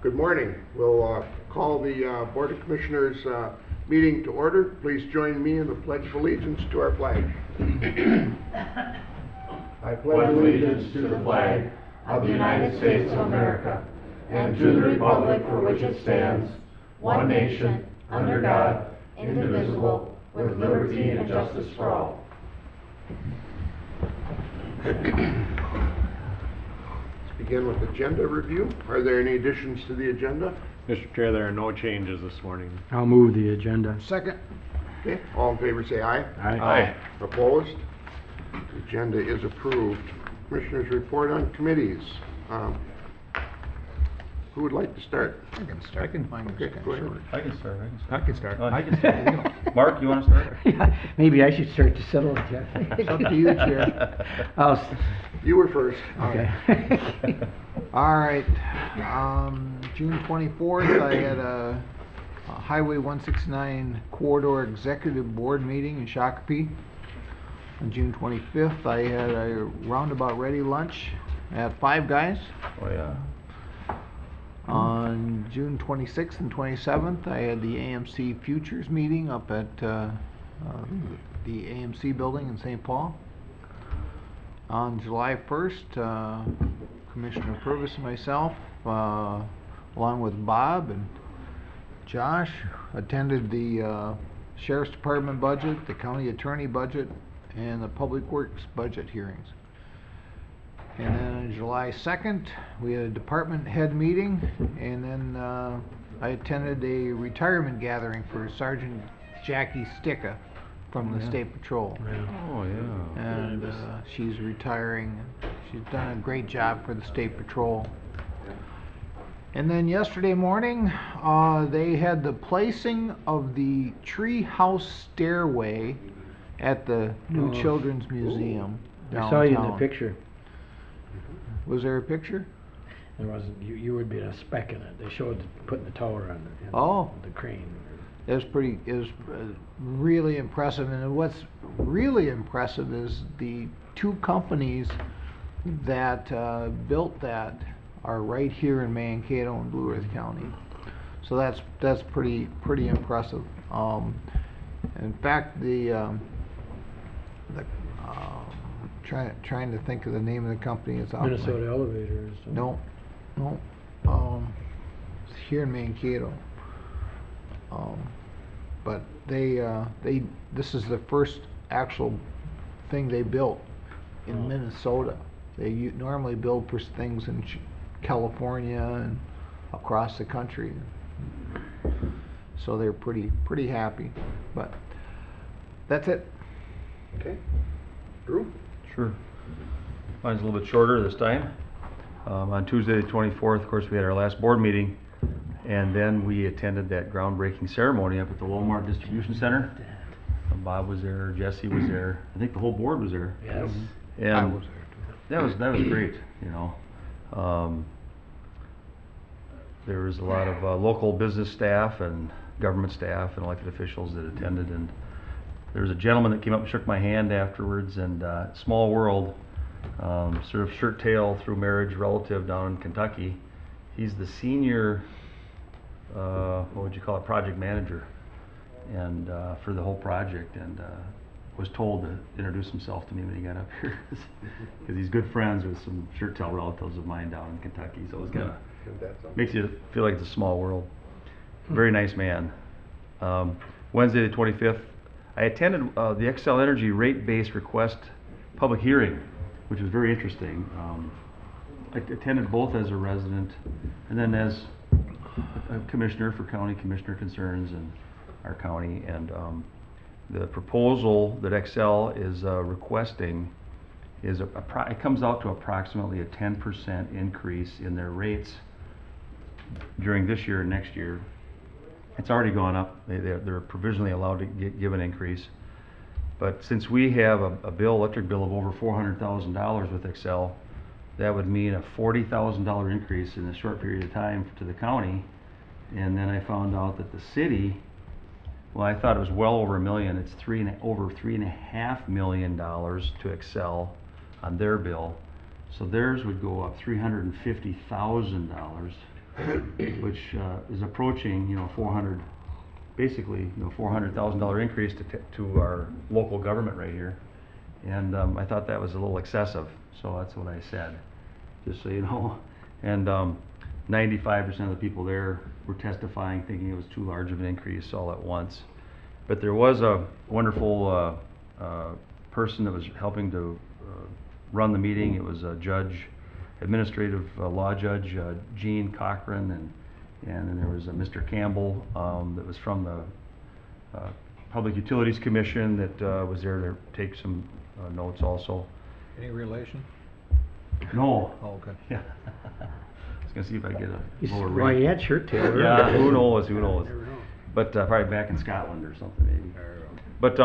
Good morning. We'll call the Board of Commissioners meeting to order. Please join me in the Pledge of Allegiance to our flag. I pledge allegiance to the flag of the United States of America and to the republic for which it stands, one nation, under God, indivisible, with liberty and justice for all. Begin with agenda review. Are there any additions to the agenda? Mr. Chair, there are no changes this morning. I'll move the agenda. Second. Okay, all in favor say aye. Aye. Opposed? The agenda is approved. Commissioners report on committees. Who would like to start? I can start. Mine Okay, go ahead. I can start. I can start. I can start. Mark, you want to start? Yeah, maybe I should start to settle it, Jeff. It's up to you, Chair. You were first. Okay. All right. June 24th, I had a Highway 169 Corridor Executive Board meeting in Shakopee. On June 25th, I had a roundabout ready lunch at Five Guys. Oh, yeah. On June 26th and 27th, I had the AMC Futures meeting up at the AMC building in St. Paul. On July 1st, Commissioner Purvis and myself, along with Bob and Josh, attended the Sheriff's Department budget, the County Attorney budget, and the Public Works budget hearings. And then on July 2nd, we had a department head meeting, and then I attended a retirement gathering for Sergeant Jackie Sticka from the State Patrol. Oh, yeah. And she's retiring. She's done a great job for the State Patrol. And then yesterday morning, they had the placing of the tree house stairway at the new Children's Museum downtown. I saw you in the picture. Was there a picture? There wasn't. You would be a speck in it. They showed putting the tower on the crane. It was really impressive, and what's really impressive is the two companies that built that are right here in Mankato and Blue Earth County. So that's pretty impressive. In fact, trying to think of the name of the company. It's Minnesota Elevators. No. It's here in Mankato. But this is the first actual thing they built in Minnesota. They normally build for things in California and across the country. So they're pretty happy. But that's it. Okay. Drew? Sure. Mine's a little bit shorter this time. On Tuesday the 24th, of course, we had our last board meeting, and then we attended that groundbreaking ceremony up at the Walmart Distribution Center. Bob was there, Jesse was there, I think the whole board was there. Yes. And I was there too. that was great, you know. There was a lot of local business staff and government staff and elected officials that attended, and there was a gentleman that came up and shook my hand afterwards, and small world, sort of shirt tail through marriage relative down in Kentucky. He's the senior, what would you call it, project manager, and for the whole project, and was told to introduce himself to me when he got up here, because he's good friends with some shirt tail relatives of mine down in Kentucky. So it's kind of makes you feel like it's a small world. Very nice man. Wednesday the 25th. I attended the Xcel Energy rate-based request public hearing, which was very interesting. I attended both as a resident and then as a commissioner for county commissioner concerns in our county. And the proposal that Xcel is requesting is it comes out to approximately a 10% increase in their rates during this year and next year. It's already gone up. They're provisionally allowed to give an increase. But since we have a electric bill of over $400,000 with Xcel, that would mean a $40,000 increase in a short period of time to the county. And then I found out that the city, well, I thought it was well over $1 million. It's over $3.5 million to Xcel on their bill. So theirs would go up $350,000 which is approaching, 400, basically, $400,000 increase to our local government right here. And I thought that was a little excessive, so that's what I said, just so you know. And 95% of the people there were testifying, thinking it was too large of an increase all at once. But there was a wonderful person that was helping to run the meeting. It was a judge, administrative law judge, Gene Cochran, and then there was Mr. Campbell that was from the Public Utilities Commission that was there to take some notes also. Any relation? No. Oh, okay. Yeah. I was gonna see if I get a lower Well, rate. he had shirt tail. Yeah, who knows, who knows. Never know. But probably back in Scotland or something maybe. But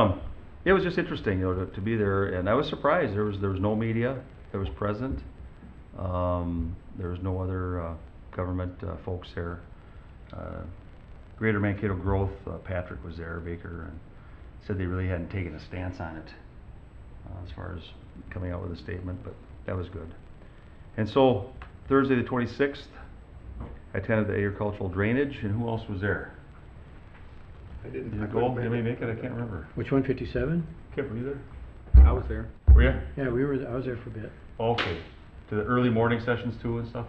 it was just interesting, to be there, and I was surprised. There was no media that was present. There was no other government folks there. Greater Mankato Growth, Patrick was there, Baker, and said they really hadn't taken a stance on it as far as coming out with a statement, but that was good. And so Thursday the 26th, I attended the agricultural drainage, and who else was there? I didn't. Did I you go? couldn't Did anybody make make it? I can't remember. Which one, 57? Kip, were you there? I was there. Were you? Yeah, I was there for a bit. Okay. To the early morning sessions too and stuff?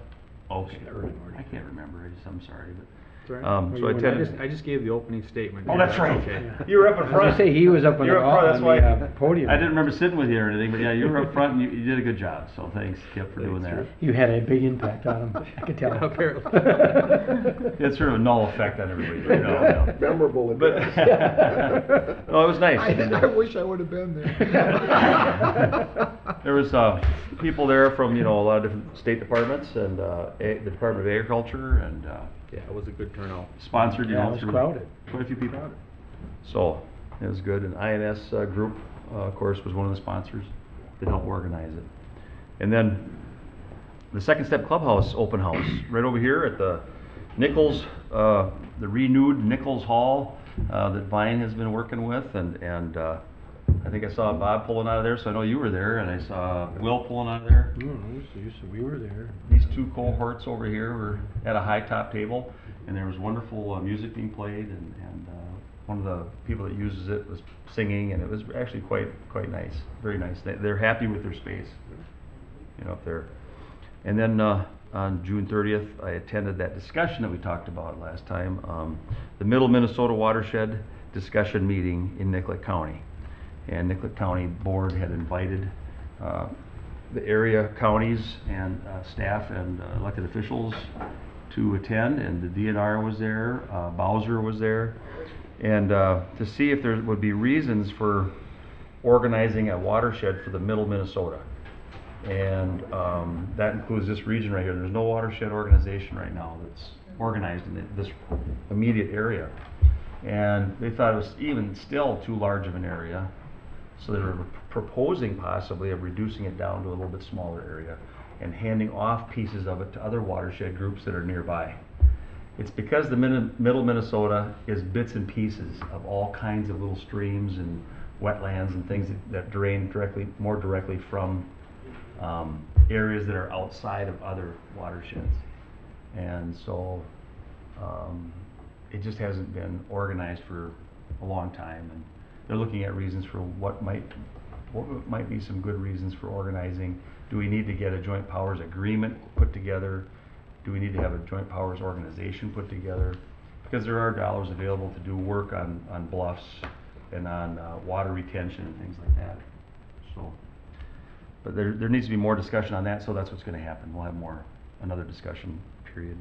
Okay. The early morning. I can't remember, I'm sorry, but. That's all right. So I attended. I just gave the opening statement. Oh, that's right. Okay. You were up in I was front. gonna say, he was up on You were the, up front, that's on why the podium. I didn't remember sitting with you or anything, but yeah, you were up front and you did a good job, so thanks, Kip, for doing that. You had a big impact on him, I could tell. Yeah, apparently. It's sort of a null effect on everybody, but no. Memorable But, address. no, it was nice. I wish I would have been there. There was people there from, a lot of different state departments and the Department of Agriculture and Yeah, it was a good turnout. sponsored, Yeah, it was through crowded. quite a few people. So it was good. And INS Group, of course, was one of the sponsors that helped organize it. And then the Second Step Clubhouse open house right over here at the Nichols, the renewed Nichols Hall that Vine has been working with, and I think I saw Bob pulling out of there, so I know you were there, and I saw Will pulling out of there. We were there. These two cohorts over here were at a high top table, and there was wonderful music being played, and one of the people that uses it was singing, and it was actually quite nice, very nice. They're happy with their space, up there. And then on June 30th, I attended that discussion that we talked about last time, the Middle Minnesota Watershed discussion meeting in Nicollet County. And Nicollet County Board had invited the area counties and staff and elected officials to attend, and the DNR was there, Bowser was there, and to see if there would be reasons for organizing a watershed for the Middle Minnesota. And that includes this region right here. There's no watershed organization right now that's organized in this immediate area. And they thought it was even still too large of an area. So they were proposing possibly of reducing it down to a little bit smaller area and handing off pieces of it to other watershed groups that are nearby. It's because the Middle Minnesota is bits and pieces of all kinds of little streams and wetlands and things that drain more directly from areas that are outside of other watersheds. And so it just hasn't been organized for a long time, and they're looking at reasons for what might be some good reasons for organizing. Do we need to get a joint powers agreement put together? Do we need to have a joint powers organization put together? Because there are dollars available to do work on bluffs and on water retention and things like that. So, but there needs to be more discussion on that, so that's what's going to happen. We'll have another discussion period.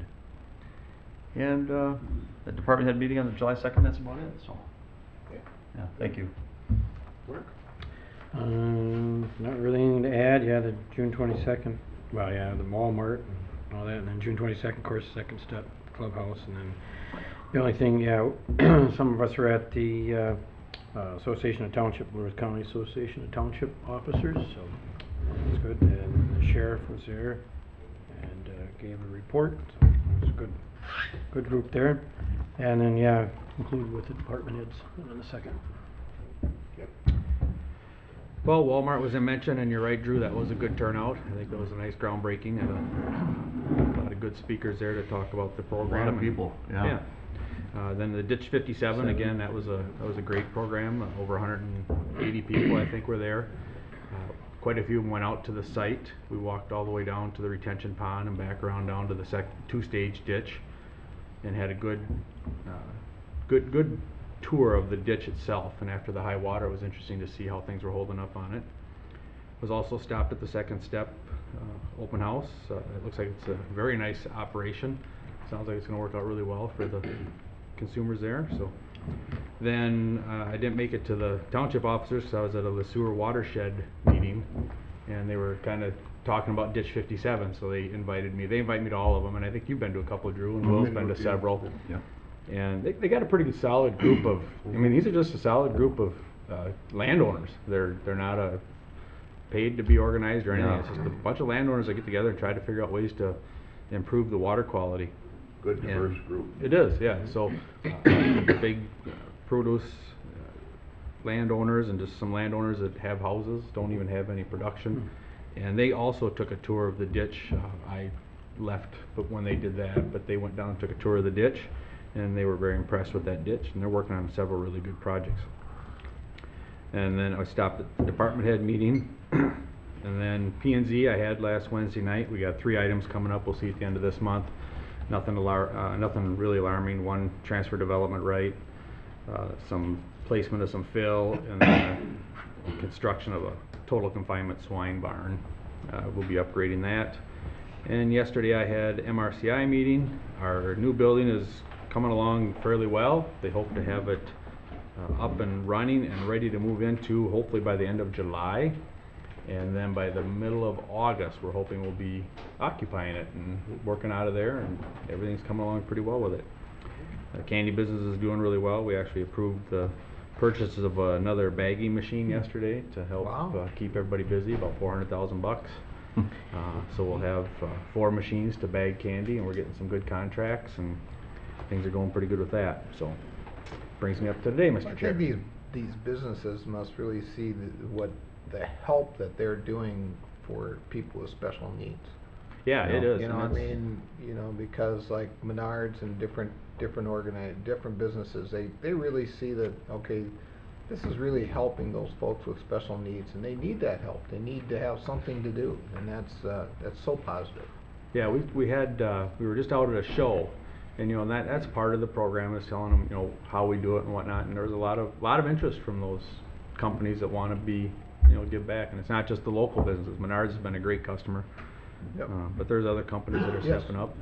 And the department head meeting on July 2nd, that's about it. So. Yeah, thank you. Mark? Not really anything to add. Yeah, the June 22nd, well, yeah, the Walmart and all that, and then June 22nd, of course, Second Step Clubhouse, and then the only thing, yeah, some of us were at the Association of Township, Blue Earth County Association of Township Officers, so that was good, and the sheriff was there and gave a report, so it was a good group there, and then, yeah, concluded with the department heads in a second. Yep. Well, Walmart was mentioned, and you're right, Drew, that was a good turnout. I think it was a nice groundbreaking, and a lot of good speakers there to talk about the A program. lot of people, yeah. Then the Ditch 57, again, that was a great program. Over 180 people, I think, were there. Quite a few of them went out to the site. We walked all the way down to the retention pond and back around down to the two-stage ditch, and had a good tour of the ditch itself. And after the high water, it was interesting to see how things were holding up on it. Was also stopped at the second step open house. It looks like it's a very nice operation. Sounds like it's going to work out really well for the consumers there. So then I didn't make it to the township officers because I was at a Le Sueur watershed meeting, and they were kind of talking about Ditch 57, so they invited me. They invited me to all of them, and I think you've been to a couple, Drew, and Will's been to several. Yeah. And they got a pretty solid group of, I mean, these are just a solid group of landowners. They're not paid to be organized or anything. No. It's just a bunch of landowners that get together and try to figure out ways to improve the water quality. Good diverse group. It is, yeah. So big produce landowners and just some landowners that have houses, don't even have any production. And they also took a tour of the ditch. I left but when they did that, but they went down and took a tour of the ditch, and they were very impressed with that ditch, and they're working on several really good projects. And then I stopped at the department head meeting, and then P&Z I had last Wednesday night. We got 3 items coming up we'll see at the end of this month. Nothing really alarming. One, transfer development right, some placement of some fill, and then construction of a total confinement swine barn. We'll be upgrading that. And yesterday I had MRCI meeting. Our new building is coming along fairly well. They hope to have it up and running and ready to move into hopefully by the end of July. And then by the middle of August, we're hoping we'll be occupying it and working out of there, and everything's coming along pretty well with it. The candy business is doing really well. We actually approved the purchases of another bagging machine yesterday to help keep everybody busy, about $400,000. So we'll have 4 machines to bag candy, and we're getting some good contracts, and things are going pretty good with that. So brings me up to today, Mr. Chair. I think these businesses must really see the help that they're doing for people with special needs. Yeah, it is. You know, I and it's- mean, because like Menards and different businesses, they really see that, okay, this is really helping those folks with special needs, and they need that help. They need to have something to do, and that's so positive. Yeah, we were just out at a show, and and that's part of the program, is telling them how we do it and whatnot. And there's a lot of interest from those companies that want to be give back, and it's not just the local businesses. Menards has been a great customer, Yep. But there's other companies that are Yes. stepping up,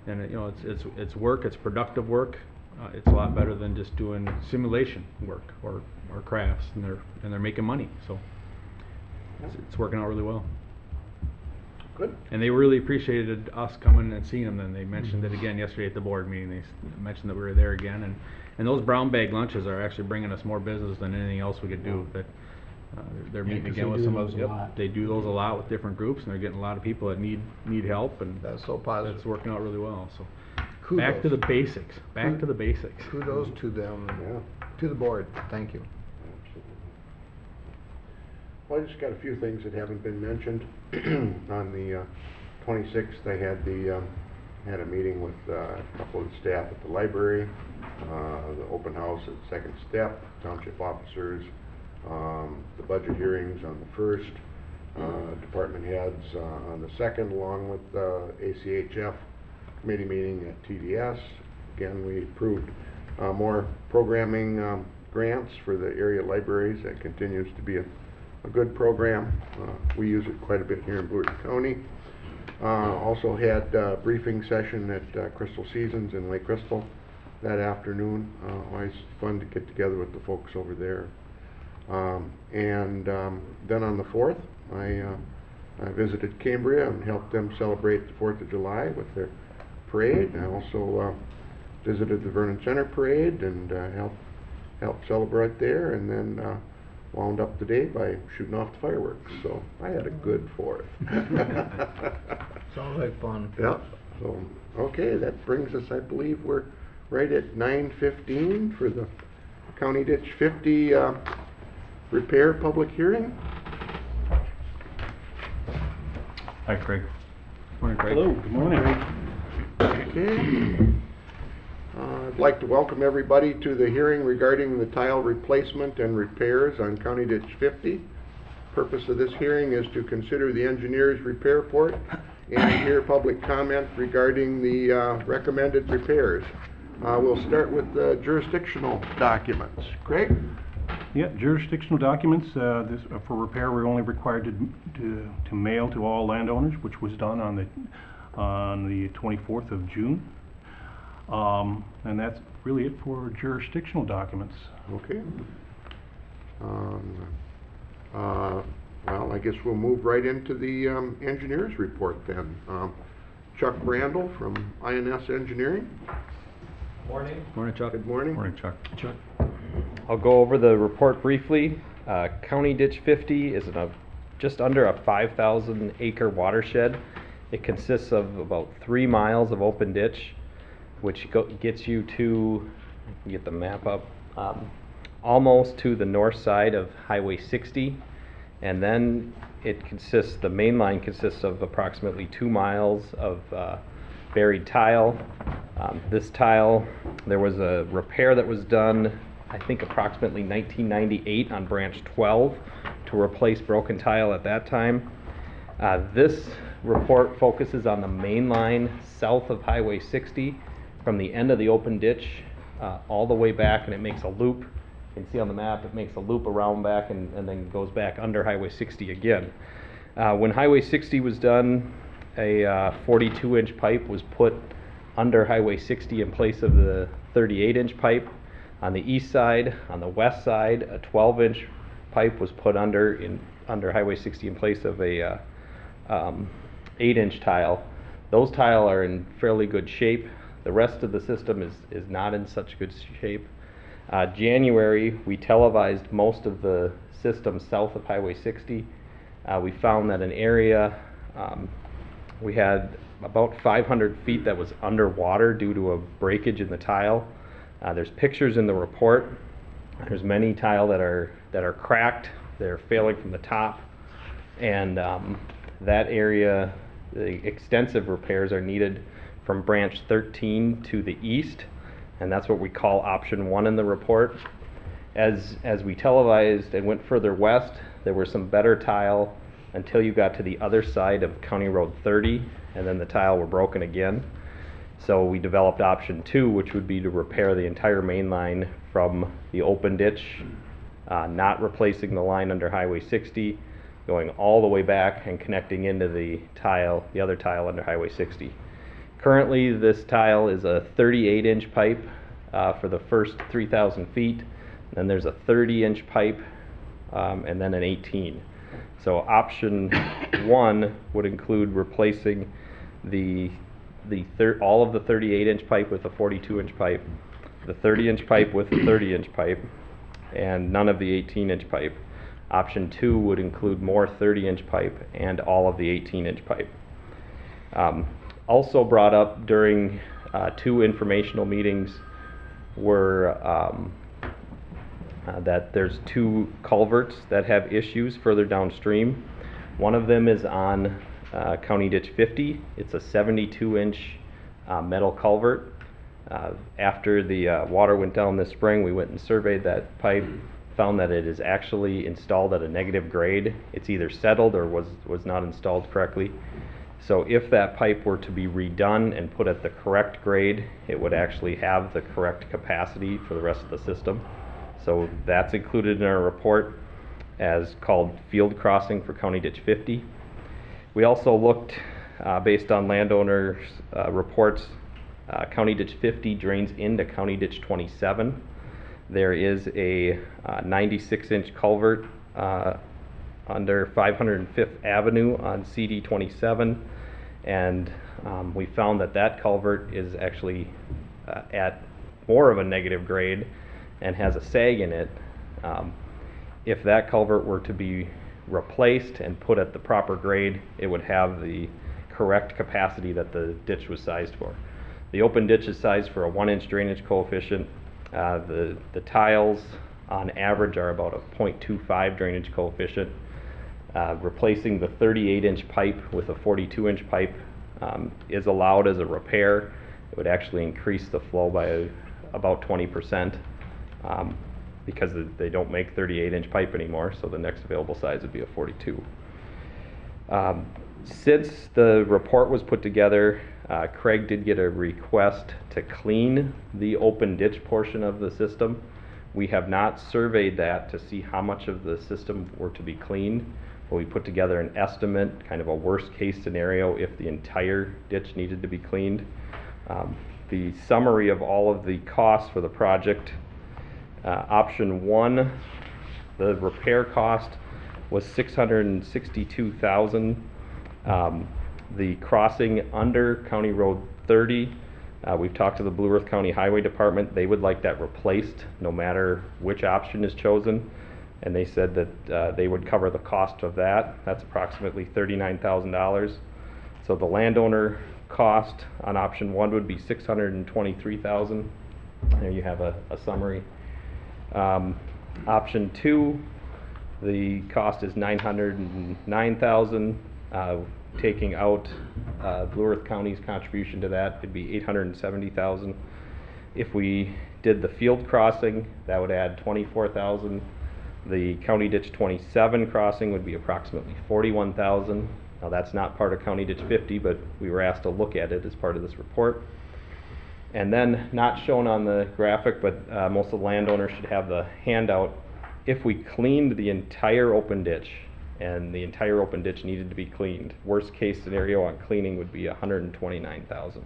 and it's work, it's productive work. It's a lot better than just doing simulation work or crafts, and they're making money. So it's working out really well. Good. And they really appreciated us coming and seeing them. And they mentioned it again yesterday at the board meeting. They mentioned that we were there again, and those brown bag lunches are actually bringing us more business than anything else we could do. That they're meeting 'cause again they with do some of those a yep, lot. they do those a lot with different groups, and they're getting a lot of people that need help, and That's so positive. it's working out really well. So Kudos. back to the basics. Back to the basics. Kudos to them, Yeah. to the board. Thank you. Absolutely. Well, I just got a few things that haven't been mentioned. On the 26th, I had a meeting with a couple of the staff at the library, the open house at Second Step, township officers, the budget hearings on the 1st, department heads on the 2nd, along with ACHF committee meeting at TDS. Again, we approved more programming grants for the area libraries. That continues to be a good program. We use it quite a bit here in Blue Ridge County. Also had a briefing session at Crystal Seasons in Lake Crystal that afternoon. Always fun to get together with the folks over there. Then on the 4th, I visited Cambria and helped them celebrate the 4th of July with their parade. I also visited the Vernon Center parade and helped celebrate there, and then wound up the day by shooting off the fireworks. So I had a good 4th. Sounds like fun. Yeah. So okay, that brings us, I believe, we're right at 9:15 for the County Ditch 50 repair public hearing. Hi, Craig. Morning, Craig. Hello, good morning. Okay. I'd like to welcome everybody to the hearing regarding the tile replacement and repairs on County Ditch 50. Purpose of this hearing is to consider the engineer's repair report and hear public comment regarding the recommended repairs. We'll start with the jurisdictional documents. Craig? Yeah, jurisdictional documents, for repair, we're only required to mail to all landowners, which was done on the 24th of June. And that's really it for jurisdictional documents. Okay. Well, I guess we'll move right into the engineer's report then. Chuck Randall from INS Engineering. Morning, Chuck. Good morning. Morning, Chuck. I'll go over the report briefly. County Ditch 50 is just under a 5,000 acre watershed. It consists of about 3 miles of open ditch, which gets you to, I can get the map up, almost to the north side of Highway 60. And then the main line consists of approximately 2 miles of buried tile. This tile, there was a repair that was done, I think approximately 1998 on branch 12 to replace broken tile at that time. This report focuses on the main line south of Highway 60 from the end of the open ditch all the way back, and it makes a loop. You can see on the map, it makes a loop around back and then goes back under Highway 60 again. When Highway 60 was done, a 42-inch pipe was put under Highway 60 in place of the 38-inch pipe. On the east side, on the west side, a 12-inch pipe was put under Highway 60 in place of a 8-inch tile. Those tile are in fairly good shape. The rest of the system is not in such good shape. January, we televised most of the system south of Highway 60. We found that an area, we had about 500 feet that was underwater due to a breakage in the tile. There's pictures in the report. There's many tile that are cracked. They're failing from the top, and that area, the extensive repairs are needed from branch 13 to the east, and that's what we call option 1 in the report. As we televised and went further west, there were some better tile until you got to the other side of County Road 30, and then the tile were broken again. So we developed option 2, which would be to repair the entire main line from the open ditch, not replacing the line under Highway 60, going all the way back and connecting into the other tile under Highway 60. Currently, this tile is a 38-inch pipe for the first 3,000 feet. Then there's a 30-inch pipe, and then an 18. So option 1 would include replacing all of the 38-inch pipe with a 42-inch pipe, the 30-inch pipe with the 30-inch pipe, and none of the 18-inch pipe. Option 2 would include more 30-inch pipe and all of the 18-inch pipe. Also brought up during 2 informational meetings were that there's 2 culverts that have issues further downstream. One of them is on County Ditch 50. It's a 72-inch metal culvert. After the water went down this spring, we went and surveyed that pipe, found that it is actually installed at a negative grade. It's either settled or was not installed correctly. So if that pipe were to be redone and put at the correct grade, it would actually have the correct capacity for the rest of the system. So that's included in our report as called field crossing for County Ditch 50. We also looked, based on landowners' reports, County Ditch 50 drains into County Ditch 27. There is a 96-inch culvert under 505th Avenue on CD 27, and we found that culvert is actually at more of a negative grade and has a sag in it. If that culvert were to be replaced and put at the proper grade, it would have the correct capacity that the ditch was sized for. The open ditch is sized for a 1-inch drainage coefficient. The tiles on average are about a 0.25 drainage coefficient. Replacing the 38-inch pipe with a 42-inch pipe is allowed as a repair. It would actually increase the flow by about 20% because they don't make 38-inch pipe anymore, so the next available size would be a 42. Since the report was put together, Craig did get a request to clean the open ditch portion of the system. We have not surveyed that to see how much of the system were to be cleaned, but we put together an estimate, kind of a worst case scenario if the entire ditch needed to be cleaned. The summary of all of the costs for the project, option 1, the repair cost was $662,000. The crossing under County Road 30, we've talked to the Blue Earth County Highway Department. They would like that replaced no matter which option is chosen, and they said that they would cover the cost of that. That's approximately $39,000. So the landowner cost on option 1 would be $623,000. There you have a summary. Option 2, the cost is $909,000. Taking out Blue Earth County's contribution to that, it'd be $870,000. If we did the field crossing, that would add $24,000. The County Ditch 27 crossing would be approximately $41,000. Now that's not part of County Ditch 50, but we were asked to look at it as part of this report. And then, not shown on the graphic, but most of the landowners should have the handout. If we cleaned the entire open ditch, and the entire open ditch needed to be cleaned, worst case scenario on cleaning would be $129,000.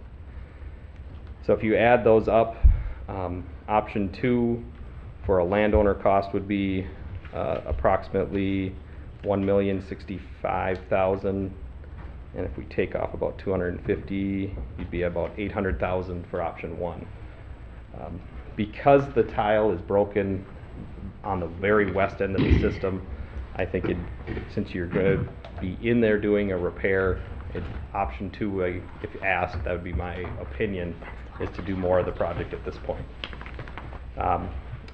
So if you add those up, option 2 for a landowner cost would be approximately $1,065,000, and if we take off about $250,000, you'd be about $800,000 for option 1. Because the tile is broken on the very west end of the system, I think since you're going to be in there doing a repair, option 2, if asked, that would be my opinion, is to do more of the project at this point.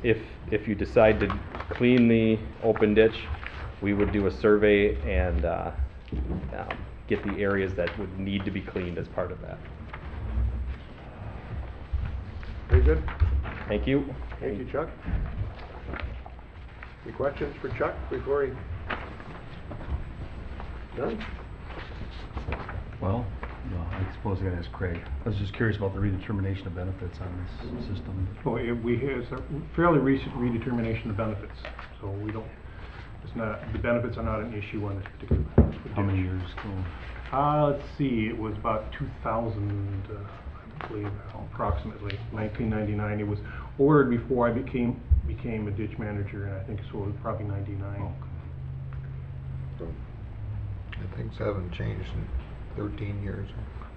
If you decide to clean the open ditch, we would do a survey and get the areas that would need to be cleaned as part of that. Very good. Thank you. Thank you, Chuck. Any questions for Chuck before he... None? Well, no, I suppose I gotta ask Craig. I was just curious about the redetermination of benefits on this system. Well, we have a fairly recent redetermination of benefits, so we don't, it's not, the benefits are not an issue on this particular. How many years ago? Let's see, it was about 2000, I believe, approximately 1999. It was ordered before I became a ditch manager, and I think so it was probably 99. So, Things haven't changed in 13 years,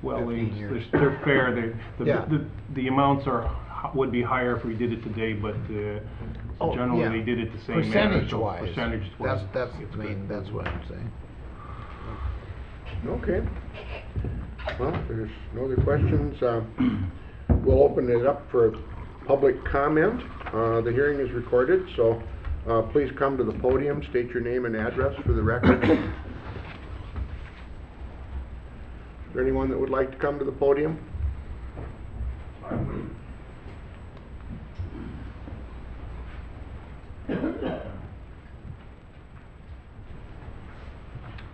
Well, 15 years. they're fair. Yeah. The amounts would be higher if we did it today, but Oh, generally yeah. they did it the same manner. so Percentage-wise. Percentage-wise. That's it's that's what I'm saying. okay. Well, if there's no other questions, we'll open it up for public comment. The hearing is recorded, so please come to the podium, state your name and address for the record. Is there anyone that would like to come to the podium?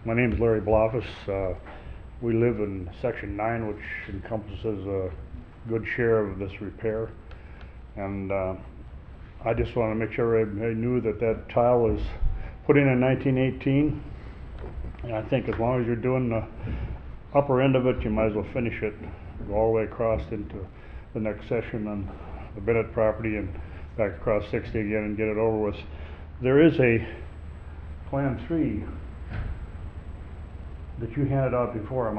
My name is Larry Blofus. We live in Section 9, which encompasses a good share of this repair. And I just want to make sure everybody knew that that tile was put in 1918. And I think as long as you're doing the upper end of it, you might as well finish it. Go all the way across into the next section on the Bennett property and back across 60 again and get it over with. There is a Plan 3 that you handed out before.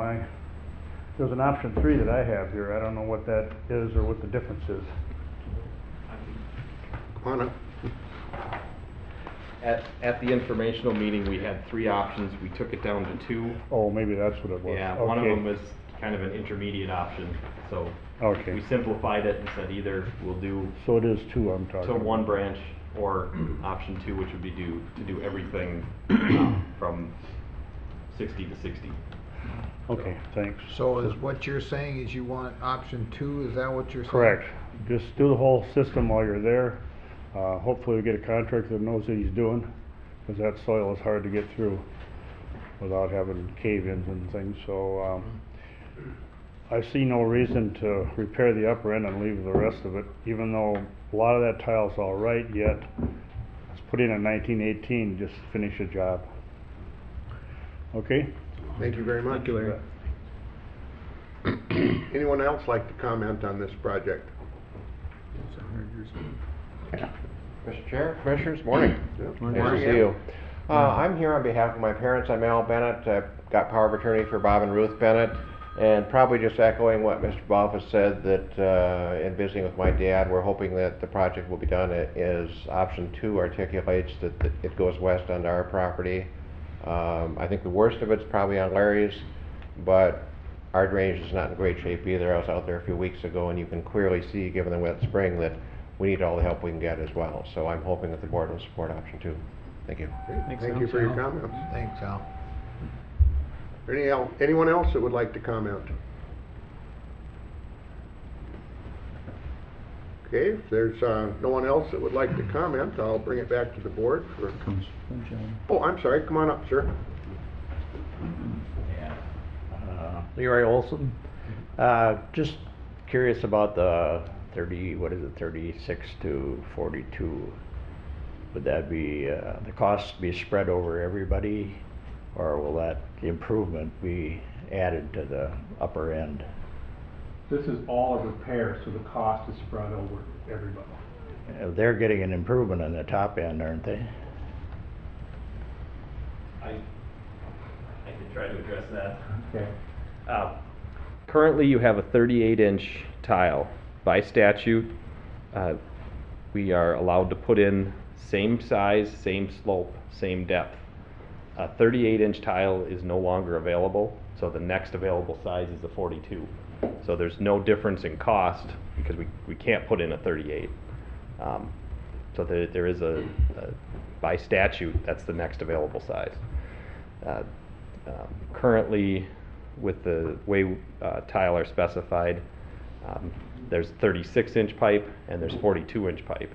There's an option 3 that I have here. I don't know what that is or what the difference is. Come on up. At the informational meeting, we had 3 options. We took it down to 2. Oh, maybe that's what it was. Yeah, Okay. one of them was kind of an intermediate option, so Okay. we simplified it and said either we'll do So it is 2 I'm talking to about. one branch or option 2, which would be to do everything from 60 to 60. Okay, thanks. So is what you're saying is you want option 2, is that what you're saying? Correct. Just do the whole system while you're there. Hopefully we get a contractor that knows what he's doing, because that soil is hard to get through without having cave-ins and things, so, I see no reason to repair the upper end and leave the rest of it, even though a lot of that tile's all right, yet it's put in 1918 just to finish the job. Okay? Thank you very much. Thank you, Larry. Anyone else like to comment on this project? Mr. Chair, Commissioners, morning. Yeah. Nice to see you. I'm here on behalf of my parents. I'm Al Bennett. I've got power of attorney for Bob and Ruth Bennett. And probably just echoing what Mr. Balfour said, that in visiting with my dad, we're hoping that the project will be done as option 2 articulates, that it goes west onto our property. I think the worst of it's probably on Larry's, but our drainage is not in great shape either. I was out there a few weeks ago, and you can clearly see, given the wet spring, that we need all the help we can get as well. So I'm hoping that the board will support option 2. Thank you. Thank you for your comments. Thanks, Al. Anyone else that would like to comment? Okay, if there's no one else that would like to comment, I'll bring it back to the board for... Oh, I'm sorry, come on up, sir. Leroy Olson. Just curious about the 36 to 42. Would that be, the costs be spread over everybody, or will the improvement be added to the upper end? This is all a repair, so the cost is spread over everybody. They're getting an improvement on the top end, aren't they? I can try to address that. Okay. Currently, you have a 38-inch tile. By statute, we are allowed to put in same size, same slope, same depth. A 38-inch tile is no longer available, so the next available size is a 42. So there's no difference in cost because we can't put in a 38. So there is by statute, that's the next available size. Currently, with the way tile are specified, there's 36-inch pipe and there's 42-inch pipe.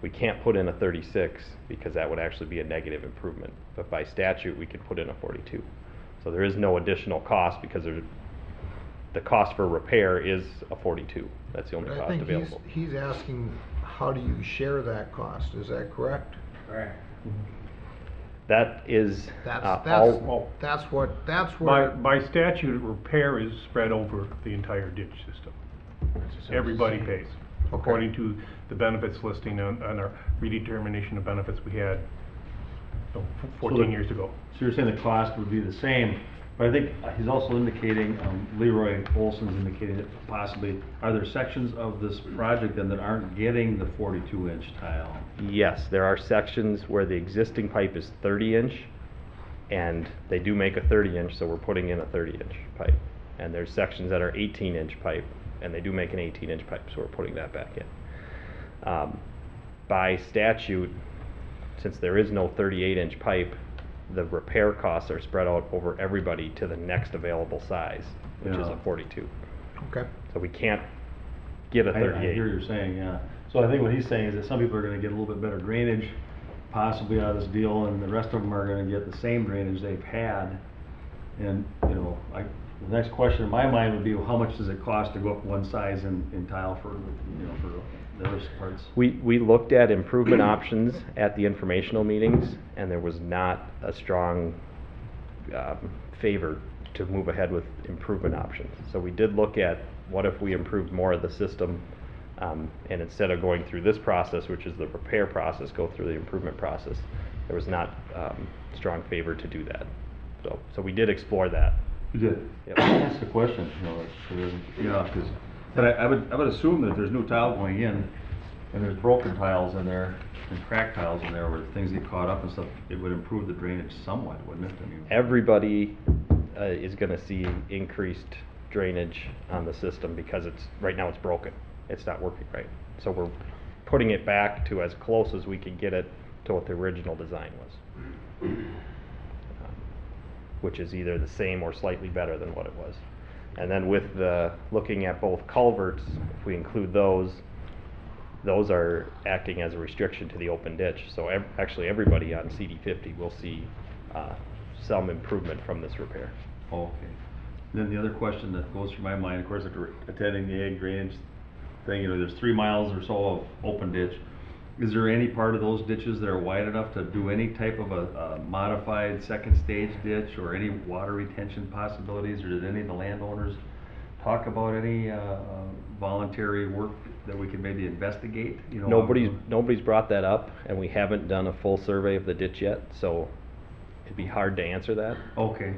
We can't put in a 36 because that would actually be a negative improvement. But by statute, we could put in a 42. So there is no additional cost because the cost for repair is a 42. That's the only cost available. He's asking, how do you share that cost? Is that correct? Right. That is That's where. By statute, repair is spread over the entire ditch system. Everybody pays, according to the benefits listing on our redetermination of benefits we had 14 years ago. So you're saying the cost would be the same, but I think he's also indicating, Leroy Olson's indicating that possibly, are there sections of this project then that aren't getting the 42-inch tile? Yes, there are sections where the existing pipe is 30-inch, and they do make a 30-inch, so we're putting in a 30-inch pipe. And there's sections that are 18-inch pipe, and they do make an 18-inch pipe, so we're putting that back in. By statute, since there is no 38-inch pipe, the repair costs are spread out over everybody to the next available size, which is a 42. Okay. So we can't get a 38. I hear you're saying, yeah. So I think what he's saying is that some people are gonna get a little bit better drainage, possibly out of this deal, and the rest of them are gonna get the same drainage they've had. And, you know, the next question in my mind would be, well, how much does it cost to go up one size in tile for, you know, for the other parts? We looked at improvement options at the informational meetings, and there was not a strong favor to move ahead with improvement options. So we did look at what if we improved more of the system, and instead of going through this process, which is the repair process, go through the improvement process. There was not strong favor to do that. So we did explore that. You did? Yep. That's the question, you know, yeah, because, but I would assume that there's new tile going in, and there's broken tiles in there, and cracked tiles in there, where things get caught up and stuff, it would improve the drainage somewhat, wouldn't it? I mean, Everybody is gonna see increased drainage on the system because right now it's broken. It's not working right. So we're putting it back to as close as we can get it to what the original design was. Which is either the same or slightly better than what it was. And then with the, looking at both culverts, if we include those are acting as a restriction to the open ditch. So actually everybody on CD 50 will see some improvement from this repair. Okay. Then the other question that goes through my mind, of course, after attending the ag drainage thing, there's 3 miles or so of open ditch. Is there any part of those ditches that are wide enough to do any type of a modified second stage ditch or any water retention possibilities, or did any of the landowners talk about any voluntary work that we could maybe investigate? Nobody's brought that up, and we haven't done a full survey of the ditch yet, so it'd be hard to answer that. Okay.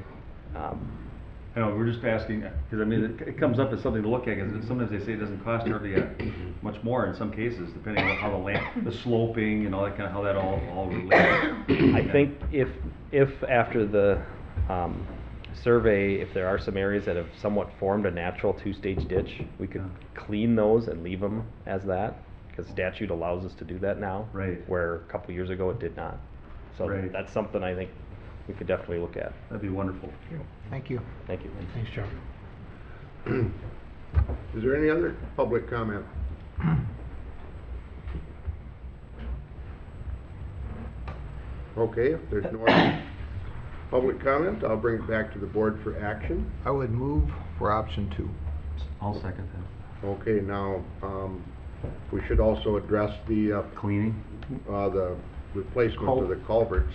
I know, we're just asking, because I mean, it comes up as something to look at, because sometimes they say it doesn't cost hardly much more in some cases, depending on how the land, the sloping and all that kind of, how that all relates. I think if after the survey, if there are some areas that have somewhat formed a natural 2-stage ditch, we could clean those and leave them as that, because statute allows us to do that now. Right. Where a couple years ago it did not. So Right. that's something I think we could definitely look at. That'd be wonderful. Thank you. Thank you. Thanks, Chuck. Is there any other public comment? Okay, if there's no other public comment, I'll bring it back to the board for action. I would move for option 2. I'll second that. Okay, now, we should also address the, Cleaning? the replacement of the culverts.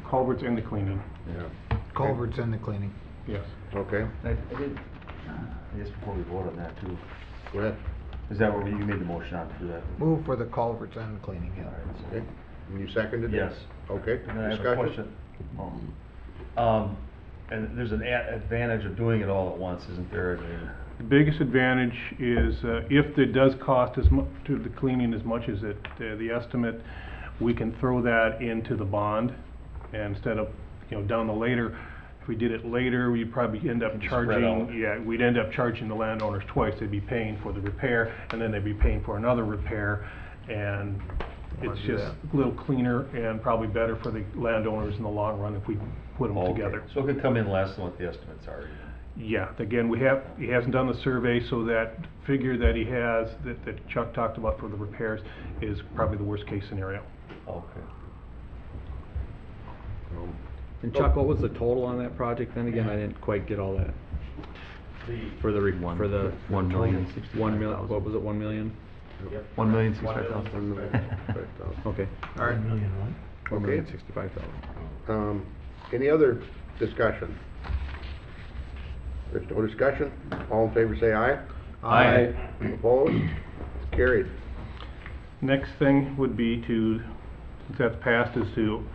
Culverts and the cleaning, Yeah. Culverts and the cleaning. yes. Okay, I did, I guess before we vote on that too, go ahead. is that what you made the motion on to do that? Move for the culverts and the cleaning, yeah. Okay, and you seconded it? Yes. Okay, And then I have a discussion? question. And there's an advantage of doing it all at once, isn't there? I mean, The biggest advantage is if it does cost as much to the cleaning as much as the estimate, we can throw that into the bond, and instead of, down the later, if we did it later, we'd probably end up Spread charging, out. we'd end up charging the landowners twice. They'd be paying for the repair, and then they'd be paying for another repair, and it's do just that. a little cleaner and probably better for the landowners in the long run if we put them okay. together. So it could come in less than what the estimates are. Yeah, again, he hasn't done the survey, so that figure that he has, that Chuck talked about for the repairs, is probably the worst case scenario. Okay. And Chuck, what was the total on that project then again? I didn't quite get all that. For the, for the. 1,065,000. 1 million, what was it, 1 million? 1,065,000. Okay. All right, 1,065,000. any other discussion? There's no discussion, all in favor say aye. Aye. Opposed? It's carried. Next thing would be to, since that's passed, is to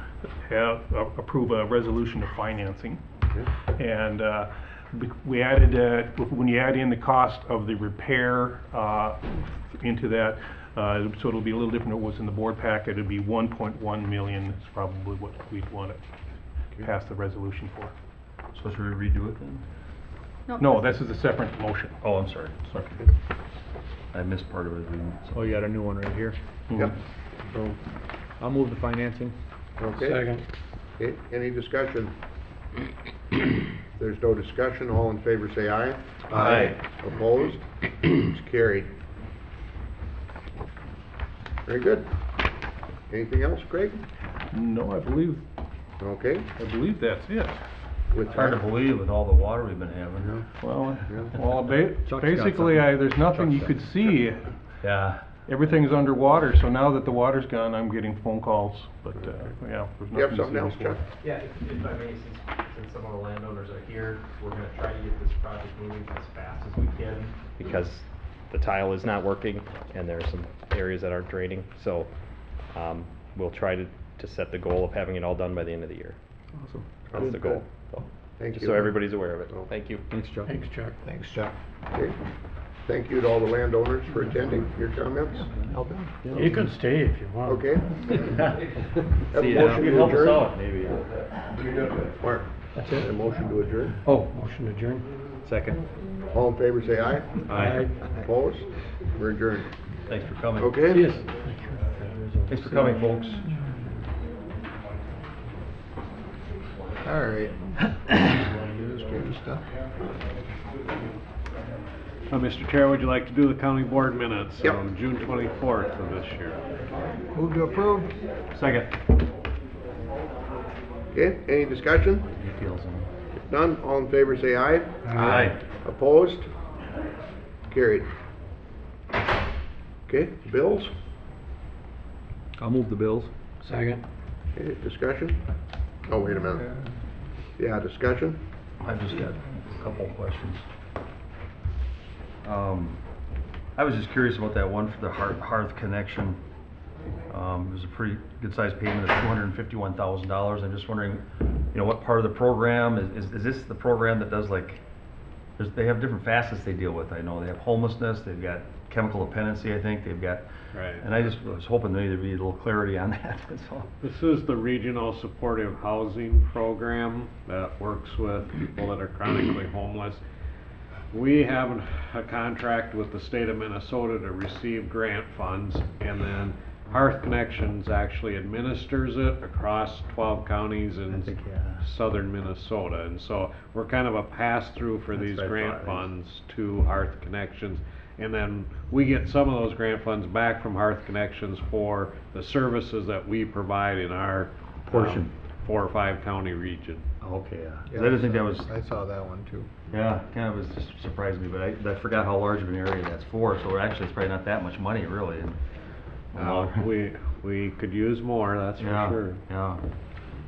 approve a resolution of financing. And we added, when you add in the cost of the repair into that, so it'll be a little different than what was in the board packet. It'd be 1.1 million is probably what we'd want to pass the resolution for. So should we redo it then? No, this is a separate motion. Oh, I'm sorry. I missed part of it. Oh, you got a new one right here. Yep. So, I'll move the financing. Okay. Second. Okay, any discussion? There's no discussion, all in favor say aye. Aye. Opposed? It's carried. Very good. Anything else, Craig? No, I believe that's it. With It's hard to that- believe with all the water we've been having. Well, Chuck's got basically, something. there's nothing you Chuck's could got see. Yeah. Everything's underwater, so now that the water's gone, I'm getting phone calls, but, yeah, there's You have nothing something to else, see Chuck? before. Yeah, if I may, since some of the landowners are here, we're gonna try to get this project moving as fast as we can. Because the tile is not working, and there are some areas that aren't draining, so, we'll try to set the goal of having it all done by the end of the year. Awesome. That's the Good. goal, so, Thank just you. so everybody's aware of it. Oh. Thank you. Thanks, Chuck. Thanks, Chuck. Thanks, Chuck. Okay. Thank you to all the landowners for attending. Your comments? You can stay if you want. Okay. Have a See, motion you to help us adjourn? out, maybe. Mark, That's A it? motion to adjourn. Oh, motion adjourned. Second. All in favor, say aye. Aye. Opposed? We're adjourned. Thanks for coming. Okay? Yes. Thanks for coming, folks. All right. Administrative stuff. Mr. Chair, would you like to do the county board minutes Yep. on June 24th of this year? Move to approve. Second. Okay, any discussion? Details on. If none, all in favor, say aye. Aye. Opposed? Carried. Okay, bills? I'll move the bills. Second. Okay, discussion? Oh, wait a minute. Yeah, discussion? I've just got a couple of questions. I was just curious about that one for the Hearth connection. It was a pretty good-sized payment of $251,000. I'm just wondering, you know, what part of the program, is this the program that does like, they have different facets they deal with, I know. They have homelessness, they've got chemical dependency, I think, they've got, Right. and I just was hoping maybe there'd be a little clarity on that, that's all. This is the Regional Supportive Housing Program that works with people that are chronically homeless. We have a contract with the state of Minnesota to receive grant funds, and then Hearth Connections actually administers it across 12 counties in southern Minnesota. And so we're kind of a pass-through for these grant funds to Hearth Connections. And then we get some of those grant funds back from Hearth Connections for the services that we provide in our Portion. 4 or 5 county region. Okay, yeah. 'Cause Yeah, I didn't think that was, I saw that one too. yeah, kind of was just surprised me, but I forgot how large of an area that's for, so actually it's probably not that much money, really. And- We could use more, that's for Yeah, sure. yeah.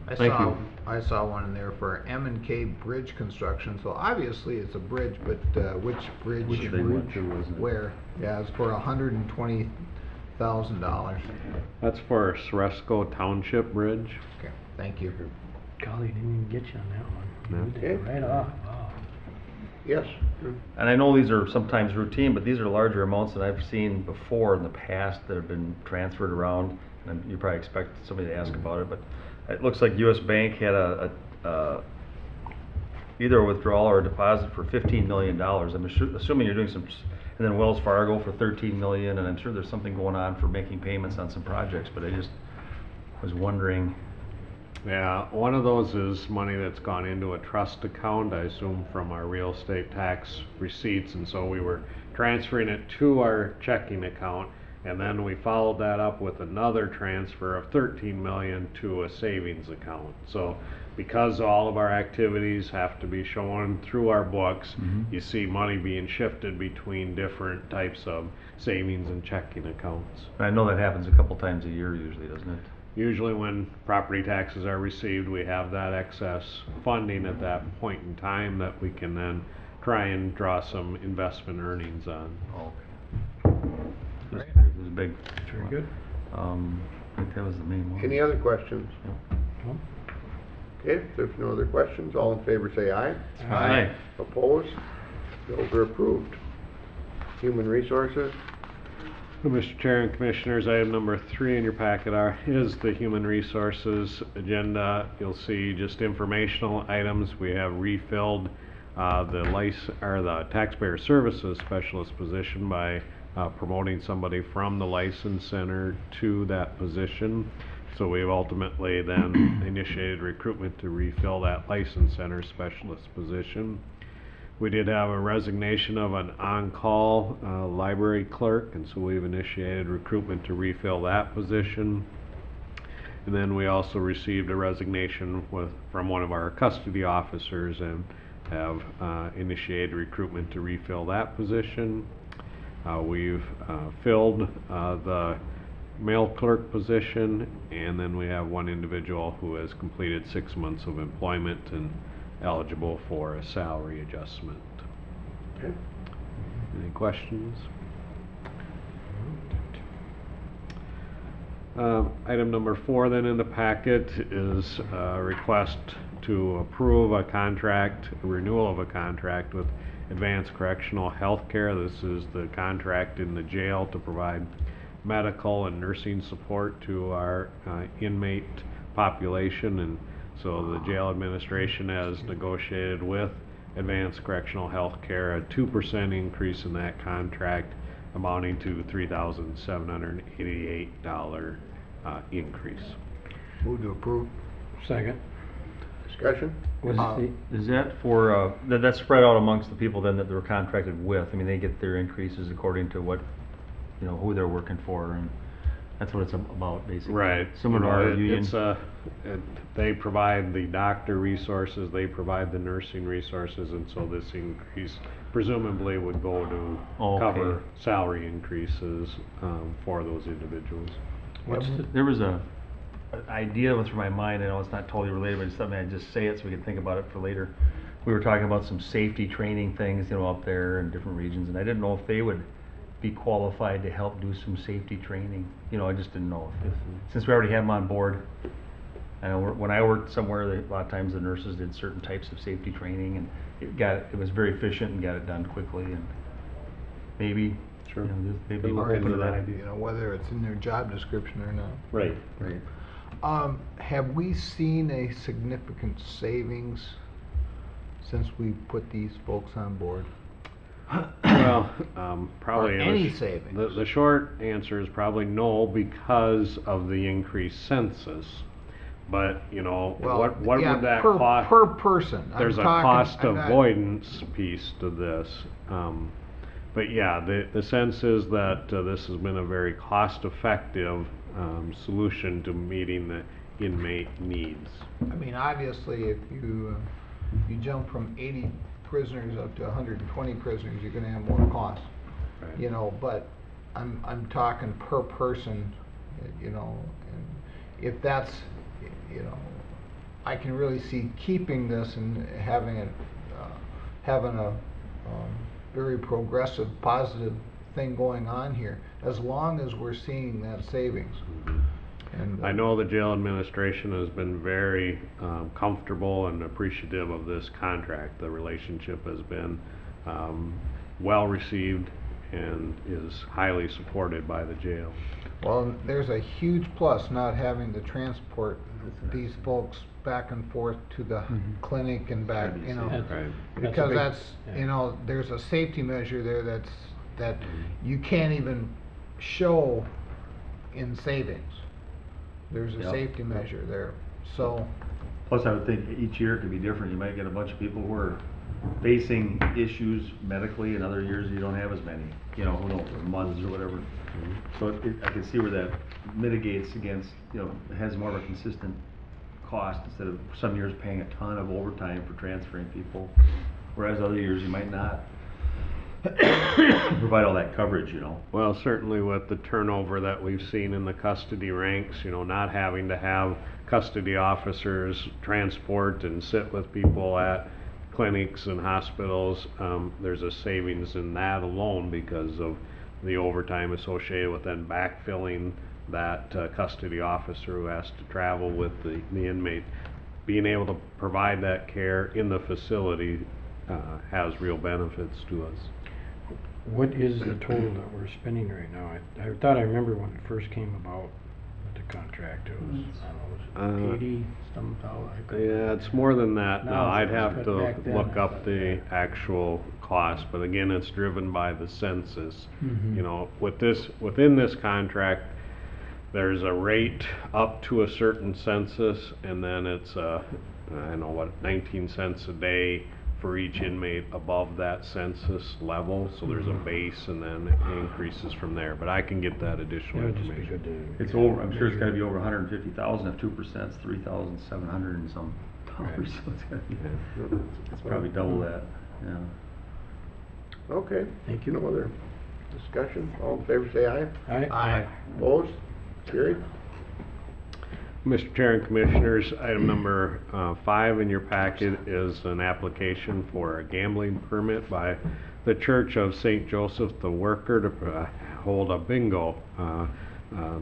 I Thank saw, you. I saw one in there for M&K Bridge construction, so obviously it's a bridge, but, which bridge? Which they went to, wasn't it? Where? Yeah, it's for $120,000. That's for Soresco Township Bridge. Okay, thank you. Golly, didn't even get you on that one. No. You did it right off, wow. Yes? And I know these are sometimes routine, but these are larger amounts than I've seen before in the past that have been transferred around. And you probably expect somebody to ask about it, but it looks like US Bank had either a withdrawal or a deposit for $15 million. I'm assuming you're doing some, and then Wells Fargo for $13 million, and I'm sure there's something going on for making payments on some projects, but I just was wondering. Yeah, one of those is money that's gone into a trust account, I assume from our real estate tax receipts, and so we were transferring it to our checking account, and then we followed that up with another transfer of 13 million to a savings account. So because all of our activities have to be shown through our books, you see money being shifted between different types of savings and checking accounts. I know that happens a couple times a year usually, doesn't it? Usually when property taxes are received, we have that excess funding at that point in time that we can then try and draw some investment earnings on. It was big. Very good. I think that was the main one. Any other questions? Well, Okay, if there's no other questions, all in favor say aye. Aye. Opposed? Bills are approved. Human Resources? Well, Mr. Chair and Commissioners, item number 3 in your packet is the Human Resources agenda. You'll see just informational items. We have refilled the Taxpayer Services Specialist position by promoting somebody from the License Center to that position. So we've ultimately then initiated recruitment to refill that License Center Specialist position. We did have a resignation of an on-call library clerk, and so we've initiated recruitment to refill that position. And then we also received a resignation from one of our custody officers and have initiated recruitment to refill that position. We've filled the mail clerk position, and then we have one individual who has completed 6 months of employment and eligible for a salary adjustment. Okay. Any questions? Item number 4 then in the packet is a request to approve a renewal of a contract with Advanced Correctional Healthcare. This is the contract in the jail to provide medical and nursing support to our inmate population, and So the jail administration has negotiated with Advanced Correctional Health Care a 2% increase in that contract, amounting to $3,788 increase. Move to approve. Second. Discussion? Was the, Is that for, that's spread out amongst the people then that they're contracted with? I mean, they get their increases according to what, you know, who they're working for, and that's what it's about, basically. Right. Similar to our union. They provide the doctor resources, they provide the nursing resources, and so this increase presumably would go to Oh, okay. cover salary increases for those individuals. what's the, There was an idea went through my mind, I know it's not totally related, but it's something, I just say it so we can think about it for later. We were talking about some safety training things, you know, up there in different regions, and I didn't know if they would be qualified to help do some safety training. You know, I just didn't know if since we already have them on board. I know when I worked somewhere, a lot of times the nurses did certain types of safety training, and it was very efficient and got it done quickly, and maybe, Sure. you know, they'd be Or open to that. you know, whether it's in their job description or not. Right. Right. Have we seen a significant savings since we put these folks on board? Well, probably. Or the any sh- savings? The short answer is probably no, because of the increased census. But, you know, Well, what yeah, would that per- cost? per person. I'm There's a talking- cost I'm not- avoidance piece to this. But yeah, the sense is that this has been a very cost-effective solution to meeting the inmate needs. I mean, obviously, if you jump from 80 prisoners up to 120 prisoners, you're gonna have more costs. Right. You know, but I'm talking per person, you know, and if that's, you know, I can really see keeping this and having it, having a very progressive, positive thing going on here, as long as we're seeing that savings. And, I know the jail administration has been very comfortable and appreciative of this contract. The relationship has been well received and is highly supported by the jail. Well, there's a huge plus not having to transport these folks back and forth to the clinic and back, you know. That's- Right. a Because big- that's, yeah. you know, there's a safety measure there that you can't even show in savings. There's a Yep. safety measure there, so, Plus, I would think each year it could be different. You might get a bunch of people who are facing issues medically, and other years you don't have as many, you know, who knows, or months or whatever. So I can see where that mitigates against, you know, it has more of a consistent cost instead of some years paying a ton of overtime for transferring people, whereas other years you might not provide all that coverage, you know. Well, certainly with the turnover that we've seen in the custody ranks, you know, not having to have custody officers transport and sit with people at clinics and hospitals, there's a savings in that alone because of the overtime associated with then backfilling that custody officer who has to travel with the inmate. Being able to provide that care in the facility has real benefits to us. What is the total that we're spending right now? I thought I remember when it first came about with the contract, it was, I don't know, was it 80 some thousand? I couldn't Yeah, it's remember. more than that now. Now I'd it's have cut to back then, look I up thought, the yeah. actual cost, but again, it's driven by the census. Mhm. You know, within this contract, there's a rate up to a certain census, and then it's I don't know what, 19 cents a day for each inmate above that census level. So there's a base, and then it increases from there. But I can get that additional It would just be information. good to. It's over, I'm sure it's gotta be over 150,000, if 2%'s 3,700 and some dollars, so it's gotta be, it's probably double that, yeah. Okay. Thank you. No other discussion? All in favor, say aye. Aye. Opposed? Carried. Mr. Chair and Commissioners, item number 5 in your packet is an application for a gambling permit by the Church of St. Joseph the Worker to hold a bingo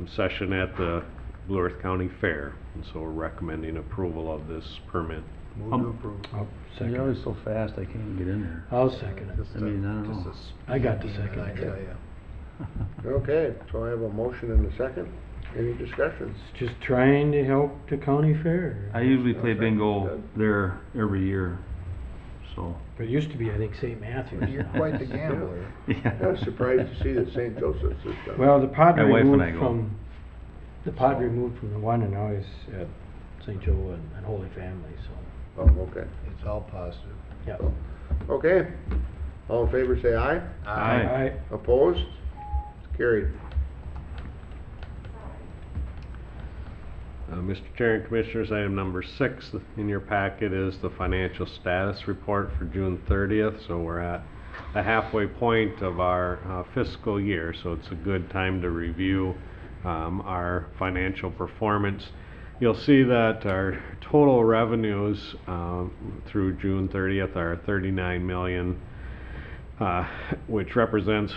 session at the Blue Earth County Fair. And so we're recommending approval of this permit. move to approve. I'll You're second always it. so fast, I can't even get in there. I'll second it. I mean, I don't know. I got the second. I tell ya. Okay, so I have a motion and a second. Any discussions? Just trying to help the county fair. I usually play Okay, bingo good. there every year, so. But it used to be, I think, St. Matthews. You're quite the gambler. I was surprised to see that St. Joseph's has done. Well, the Padre My wife and I moved go. from, the Padre moved from the one and now he's at St. Joe and Holy Family, so, Oh, okay. It's all positive. yeah. Okay. All in favor, say aye. Aye. Opposed? It's carried. Mr. Chair and Commissioners, item number 6 in your packet is the financial status report for June 30th. So we're at the halfway point of our fiscal year, so it's a good time to review our financial performance. You'll see that our total revenues through June 30th are 39 million, which represents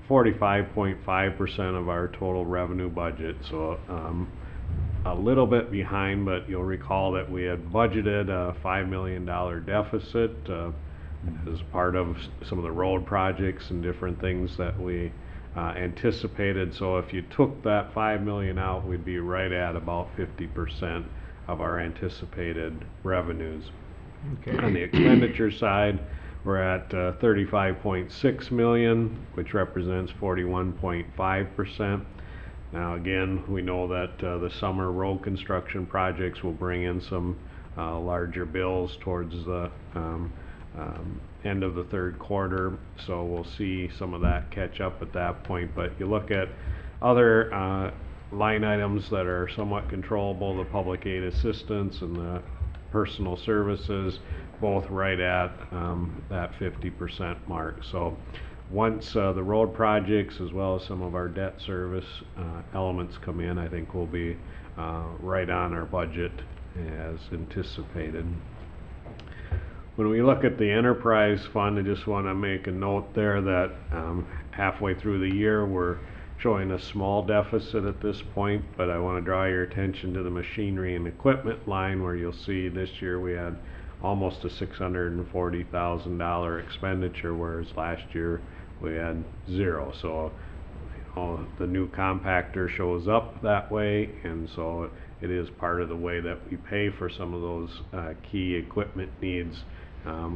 45.5% of our total revenue budget. So a little bit behind, but you'll recall that we had budgeted a $5 million deficit as part of some of the road projects and different things that we anticipated. So if you took that 5 million out, we'd be right at about 50% of our anticipated revenues. Okay. On the expenditure side, we're at 35.6 million, which represents 41.5%. Now again, we know that the summer road construction projects will bring in some larger bills towards the end of the third quarter, so we'll see some of that catch up at that point. But you look at other line items that are somewhat controllable, the public aid assistance and the personal services, both right at that 50% mark. So once the road projects as well as some of our debt service elements come in, I think we'll be right on our budget as anticipated. When we look at the enterprise fund, I just want to make a note there that halfway through the year we're showing a small deficit at this point, but I want to draw your attention to the machinery and equipment line, where you'll see this year we had almost a $640,000 expenditure, whereas last year we had zero. So the new compactor shows up that way, and so it is part of the way that we pay for some of those key equipment needs.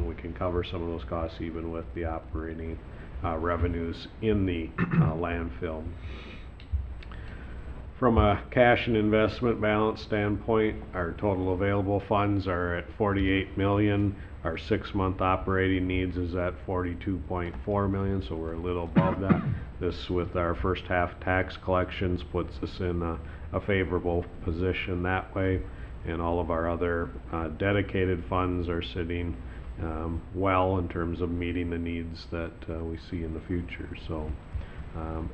We can cover some of those costs even with the operating revenues in the landfill. From a cash and investment balance standpoint, our total available funds are at 48 million. Our 6-month operating needs is at 42.4 million, so we're a little above that. This, with our first half tax collections, puts us in a favorable position that way, and all of our other dedicated funds are sitting well in terms of meeting the needs that we see in the future. So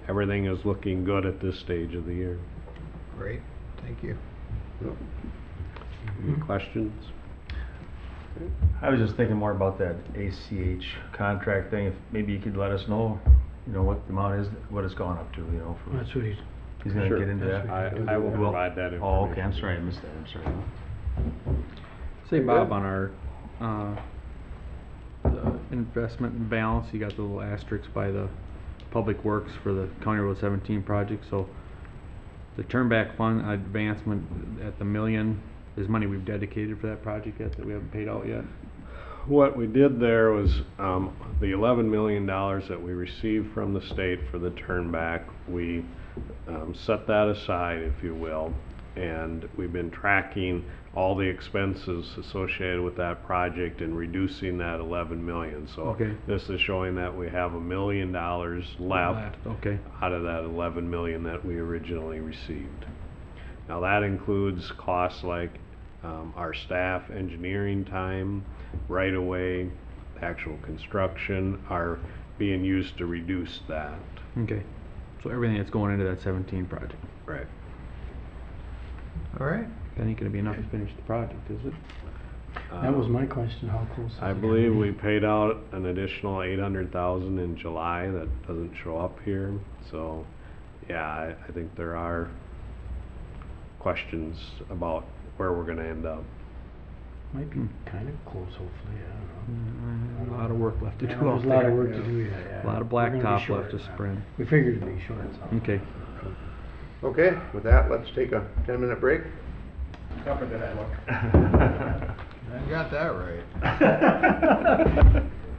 everything is looking good at this stage of the year. Great, thank you. Any questions? I was just thinking more about that ACH contract thing. If maybe you could let us know, you know, what the amount is, what it's gone up to, you know. for- That's what he's, He's gonna Sure. get into that. I will provide that information. Oh, okay, I'm sorry, I missed that, I'm sorry. Say, Bob, on our the investment balance, you got the little asterisk by the Public Works for the County Road 17 project. So the turn-back fund advancement at the million is money we've dedicated for that project yet that we haven't paid out yet? What we did there was the $11 million that we received from the state for the turnback, we set that aside, if you will, and we've been tracking all the expenses associated with that project and reducing that 11 million. So Okay. this is showing that we have $1 million left Okay. out of that 11 million that we originally received. Now that includes costs like our staff engineering time, right away, actual construction are being used to reduce that. Okay. So everything that's going into that 17 project. Right. All right, That ain't gonna be enough to finish the project, is it? that was my question, how close is it I gonna believe be? we paid out an additional 800,000 in July that doesn't show up here. So, yeah, I think there are questions about where we're gonna end up. Might be kind of close, hopefully, I don't know. A lot of work left to do Yeah, out there's a lot of there. work to do yet, yeah. A lot of We're gonna be blacktop short, left to yeah. spread. We figured it'd be short, so. Okay. Okay, with that, let's take a 10-minute break. Tougher than I look. I got that right.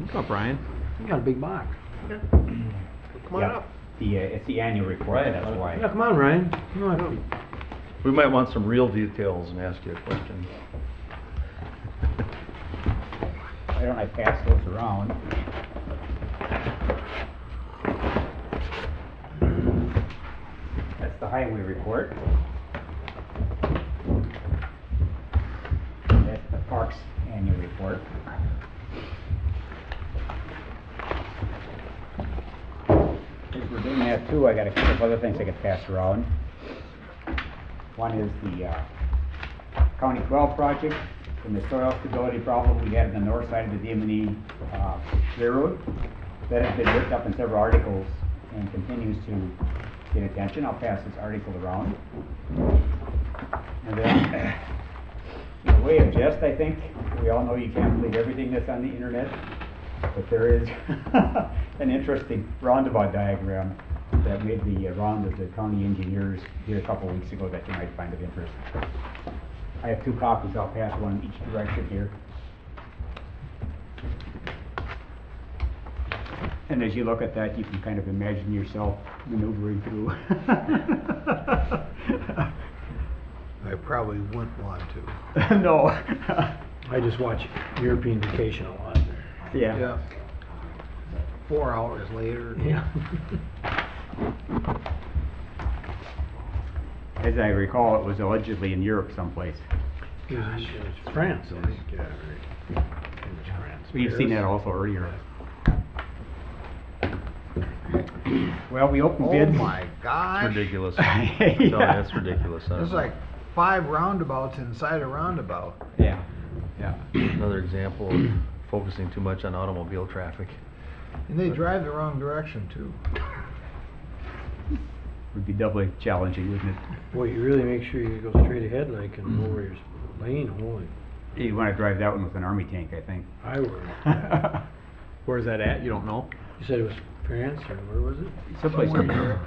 Come on, Brian. You got a big box. Come on up. It's the annual report, that's why. Yeah, come on, Ryan. Come on. We might want some real details and ask you a question. Why don't I pass those around? That's the highway report. That's the parks annual report. As we're doing that too, I got a couple of other things I could pass around. One is the County 12 project and the soil stability problem we had on the north side of the Diamond Railroad. That has been ripped up in several articles and continues to get attention. I'll pass this article around. And then, in a way of jest, I think, we all know you can't believe everything that's on the internet, but there is an interesting roundabout diagram that made the round of the county engineers here a couple weeks ago that you might find of interest. I have 2 copies, I'll pass one in each direction here. And as you look at that, you can kind of imagine yourself maneuvering through. I probably wouldn't want to. No. I just watch European Vacation a lot. Yeah. 4 hours later. Yeah. As I recall, it was allegedly in Europe someplace. It was France, I think. Yeah, right. It was France. We've seen that also earlier. Well, we opened Oh bids. my gosh. It's ridiculous. Yeah. No, that's ridiculous. There's like 5 roundabouts inside a roundabout. Yeah, yeah. Another example of focusing too much on automobile traffic. And they drive the wrong direction too. Would be doubly challenging, wouldn't it? Boy, you really make sure you go straight ahead like and know where your lane, holy. You want to drive that one with an army tank, I think. I would. Where's that at? You don't know? You said it was France or where was it? Someplace in Somewhere Europe.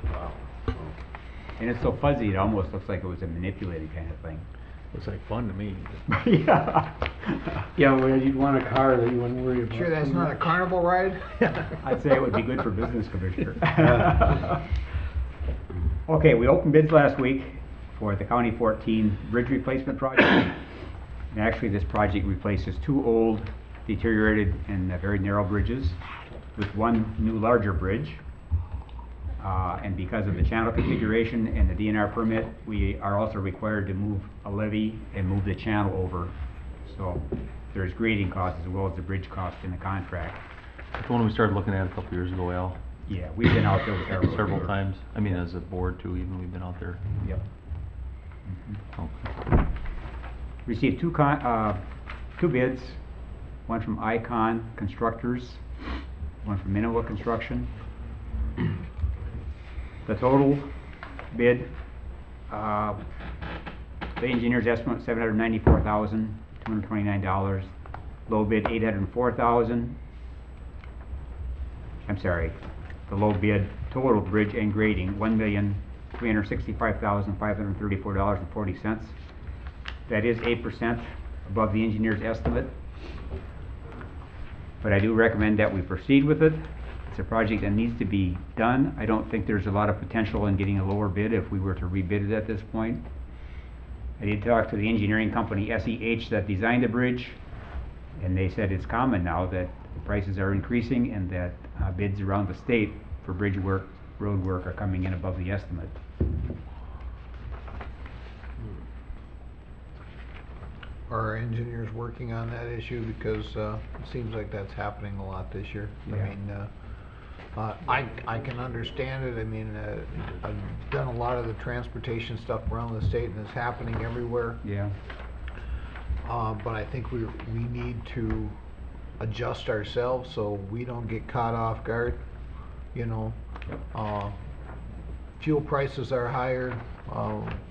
Wow. And it's so fuzzy, it almost looks like it was a manipulated kind of thing. Looks like fun to me. Yeah. Yeah, well, you'd want a car that you wouldn't worry about. Sure that's too not a much. carnival ride? I'd say it would be good for business, Commissioner. Okay, we opened bids last week for the County 14 bridge replacement project. And actually, this project replaces 2 old, deteriorated, and very narrow bridges with 1 new larger bridge. And because of the channel configuration and the DNR permit, we are also required to move a levee and move the channel over. So there's grading costs as well as the bridge cost in the contract. The one we started looking at a couple years ago, Al. Yeah, we've been out there with our. Several times. I mean, as a board too, even we've been out there. Yep. Okay. Received 2 bids, one from Icon Constructors, one from Minowa Construction. The total bid, the engineer's estimate $794,229. Low bid $804,000. I'm sorry, the low bid total bridge and grading $1,365,534.40. That is 8% above the engineer's estimate. But I do recommend that we proceed with it. It's a project that needs to be done. I don't think there's a lot of potential in getting a lower bid if we were to rebid it at this point. I did talk to the engineering company SEH that designed the bridge, and they said it's common now that the prices are increasing and that bids around the state for bridge work, road work are coming in above the estimate. Are our engineers working on that issue? Because it seems like that's happening a lot this year. Yeah. I mean, I can understand it. I mean, I've done a lot of the transportation stuff around the state and it's happening everywhere. Yeah. But I think we need to adjust ourselves so we don't get caught off guard, you know. Fuel prices are higher.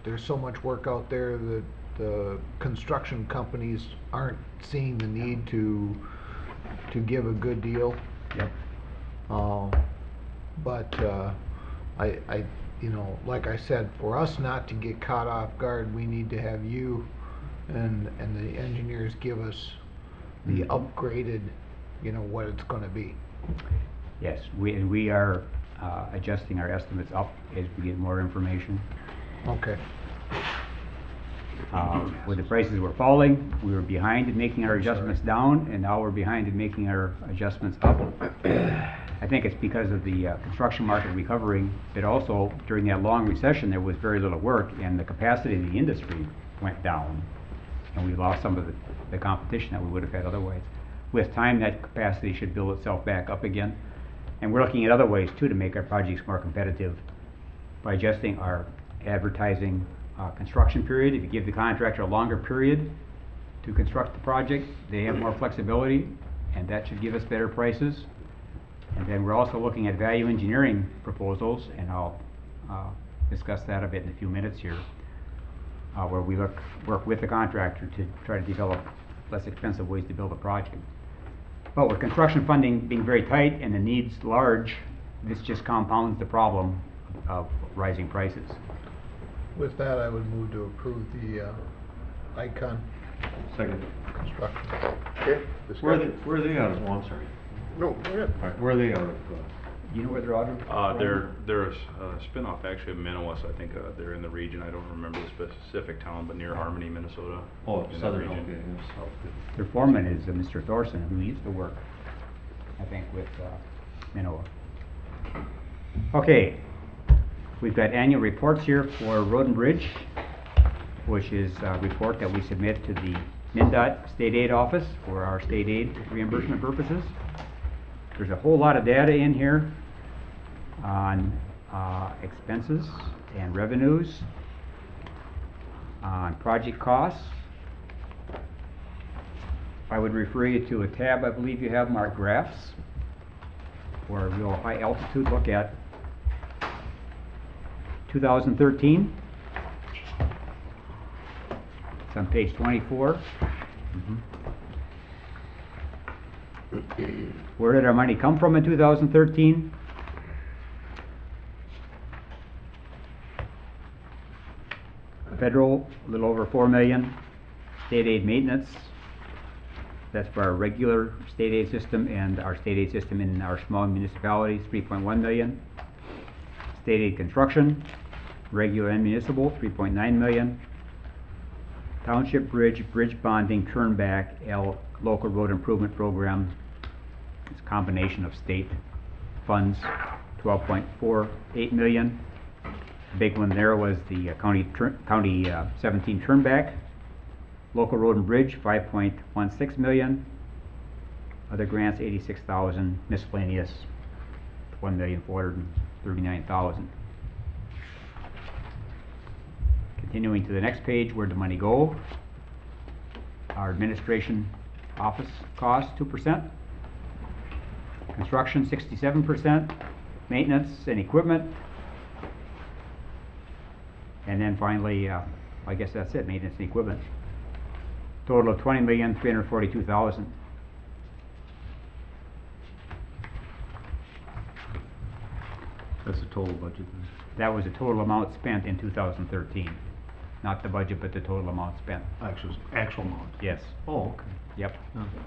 There's so much work out there that the construction companies aren't seeing the need to give a good deal. Yep. But I you know, like I said, for us not to get caught off guard, we need to have you and the engineers give us the upgraded, you know, what it's gonna be. Yes, we are adjusting our estimates up as we get more information. Okay. When the prices were falling, we were behind in making our adjustments down, and now we're behind in making our adjustments up. I think it's because of the construction market recovering, but also during that long recession, there was very little work, and the capacity of the industry went down, and we lost some of the competition that we would have had otherwise. With time, that capacity should build itself back up again, and we're looking at other ways too to make our projects more competitive by adjusting our advertising construction period. If you give the contractor a longer period to construct the project, they have more flexibility, and that should give us better prices. And then we're also looking at value engineering proposals, and I'll discuss that a bit in a few minutes here, where we work with the contractor to try to develop less expensive ways to build a project. But with construction funding being very tight and the needs large, this just compounds the problem of rising prices. With that, I would move to approve the Icon Second. construction. Okay, discussion? Where are they out of, oh, I'm sorry. No, go ahead. Where are they out of? You know where they're out of? They're a spin-off actually of Minowas. I think they're in the region. I don't remember the specific town, but near Harmony, Minnesota. Oh, in that southern, region. okay, yes, south, good. Their foreman is Mr. Thorson, who used to work, I think, with Minowa. Okay, we've got annual reports here for Road and Bridge, which is a report that we submit to the MnDOT State Aid Office for our state aid reimbursement purposes. There's a whole lot of data in here on expenses and revenues, on project costs. I would refer you to a tab I believe you have marked graphs, or a real high altitude look at 2013. It's on page 24. Where did our money come from in 2013? Federal, a little over 4 million. State aid maintenance, that's for our regular state aid system and our state aid system in our small municipalities, 3.1 million. State aid construction, regular and municipal, 3.9 million. Township bridge bonding, turn back, local road improvement program. It's a combination of state funds, 12.48 million. The big one there was the county 17 turn back. Local road and bridge, 5.16 million. Other grants, 86,000. Miscellaneous, 1,439,000. Continuing to the next page, where'd the money go? Our administration office costs, 2%. Construction, 67%. Maintenance and equipment. And then finally, I guess that's it, maintenance and equipment. Total of $20,342,000. That's the total budget then. That was the total amount spent in 2013. Not the budget, but the total amount spent. Actual amount. Yes. Oh, okay. Yep. Okay.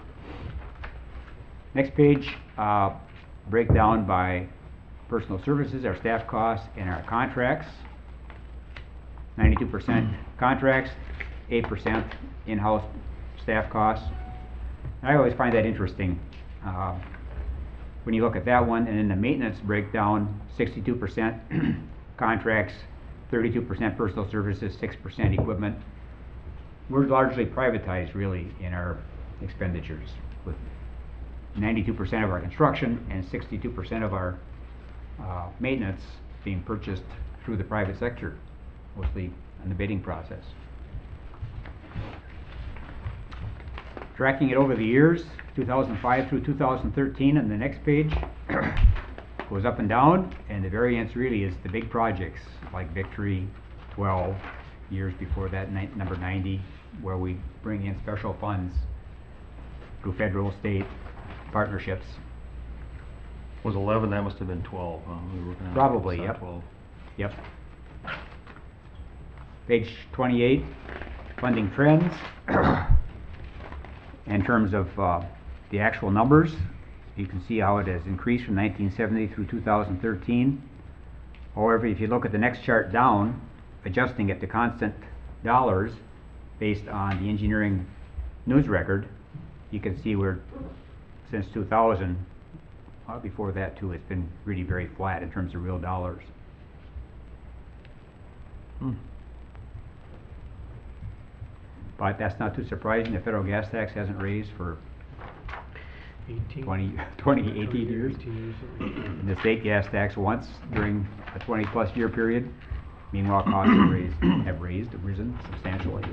Next page, breakdown by personal services, our staff costs, and our contracts. 92% contracts, 8% in-house staff costs. I always find that interesting when you look at that one, and then the maintenance breakdown, 62% contracts, 32% personal services, 6% equipment. We're largely privatized really in our expenditures, with 92% of our construction and 62% of our maintenance being purchased through the private sector, mostly in the bidding process. Tracking it over the years, 2005 through 2013 on the next page, goes up and down, and the variance really is the big projects like Victory, 12 years before that, number 90, where we bring in special funds through federal, state partnerships. Was 11, that must have been 12, huh? We were working on Probably, side yep. 12. Yep. Page 28, funding trends. In terms of the actual numbers, you can see how it has increased from 1970 through 2013. However, if you look at the next chart down, adjusting it to constant dollars based on the engineering news record, you can see we're, since 2000, before that too, it's been really very flat in terms of real dollars. But that's not too surprising. The federal gas tax hasn't raised for 18 years. And the state gas tax once during a 20-plus year period. Meanwhile, costs have risen substantially.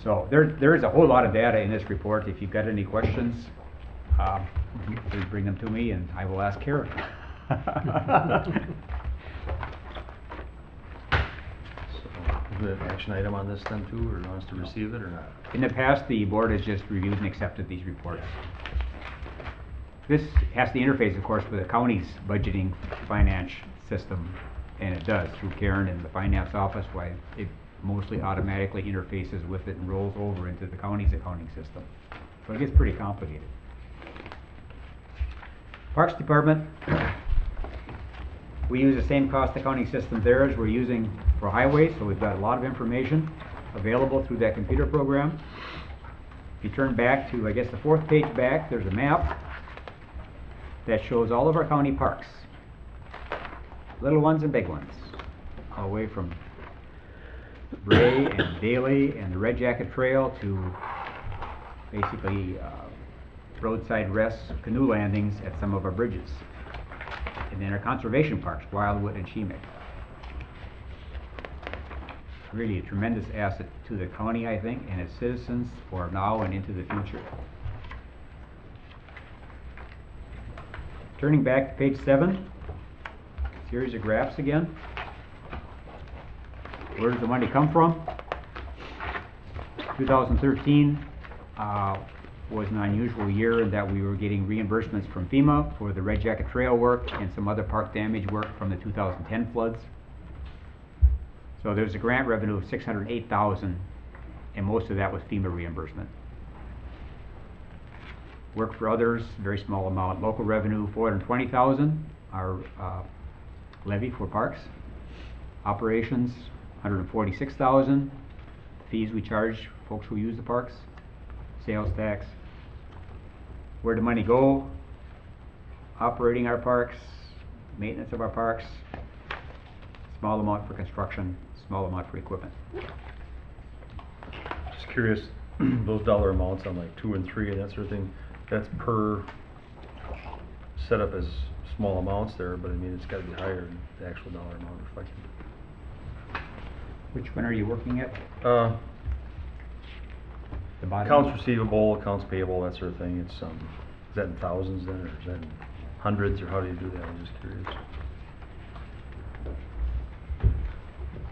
So there is a whole lot of data in this report. If you've got any questions, please bring them to me and I will ask Karen. Do we have an action item on this then too, or do you want us to receive it or not? In the past, the board has just reviewed and accepted these reports. This has to interface, of course, with the county's budgeting finance system, and it does through Karen and the finance office, why it mostly automatically interfaces with it and rolls over into the county's accounting system. So it gets pretty complicated. Parks Department, we use the same cost accounting system there as we're using for highways, so we've got a lot of information available through that computer program. If you turn back to, I guess, the 4th page back, there's a map that shows all of our county parks. Little ones and big ones, all the way from Bray and Daly and the Red Jacket Trail to basically roadside rests, canoe landings at some of our bridges. And then our conservation parks, Wildwood and Chemic. Really a tremendous asset to the county, I think, and its citizens for now and into the future. Turning back to page 7, series of graphs again. Where does the money come from? 2013 was an unusual year in that we were getting reimbursements from FEMA for the Red Jacket Trail work and some other park damage work from the 2010 floods. So there's a grant revenue of $608,000, and most of that was FEMA reimbursement. Work for others, very small amount. Local revenue, $420,000, our levy for parks. Operations, $146,000. Fees we charge folks who use the parks. Sales tax. Where did money go? Operating our parks, maintenance of our parks, small amount for construction, small amount for equipment. Just curious, those dollar amounts on like 2 and 3 and that sort of thing, that's per setup as small amounts there, but I mean, it's gotta be higher than the actual dollar amount reflected. Which one are you working at? The bottom? Accounts receivable, accounts payable, that sort of thing, it's, is that in thousands then, or is that in hundreds, or how do you do that? I'm just curious.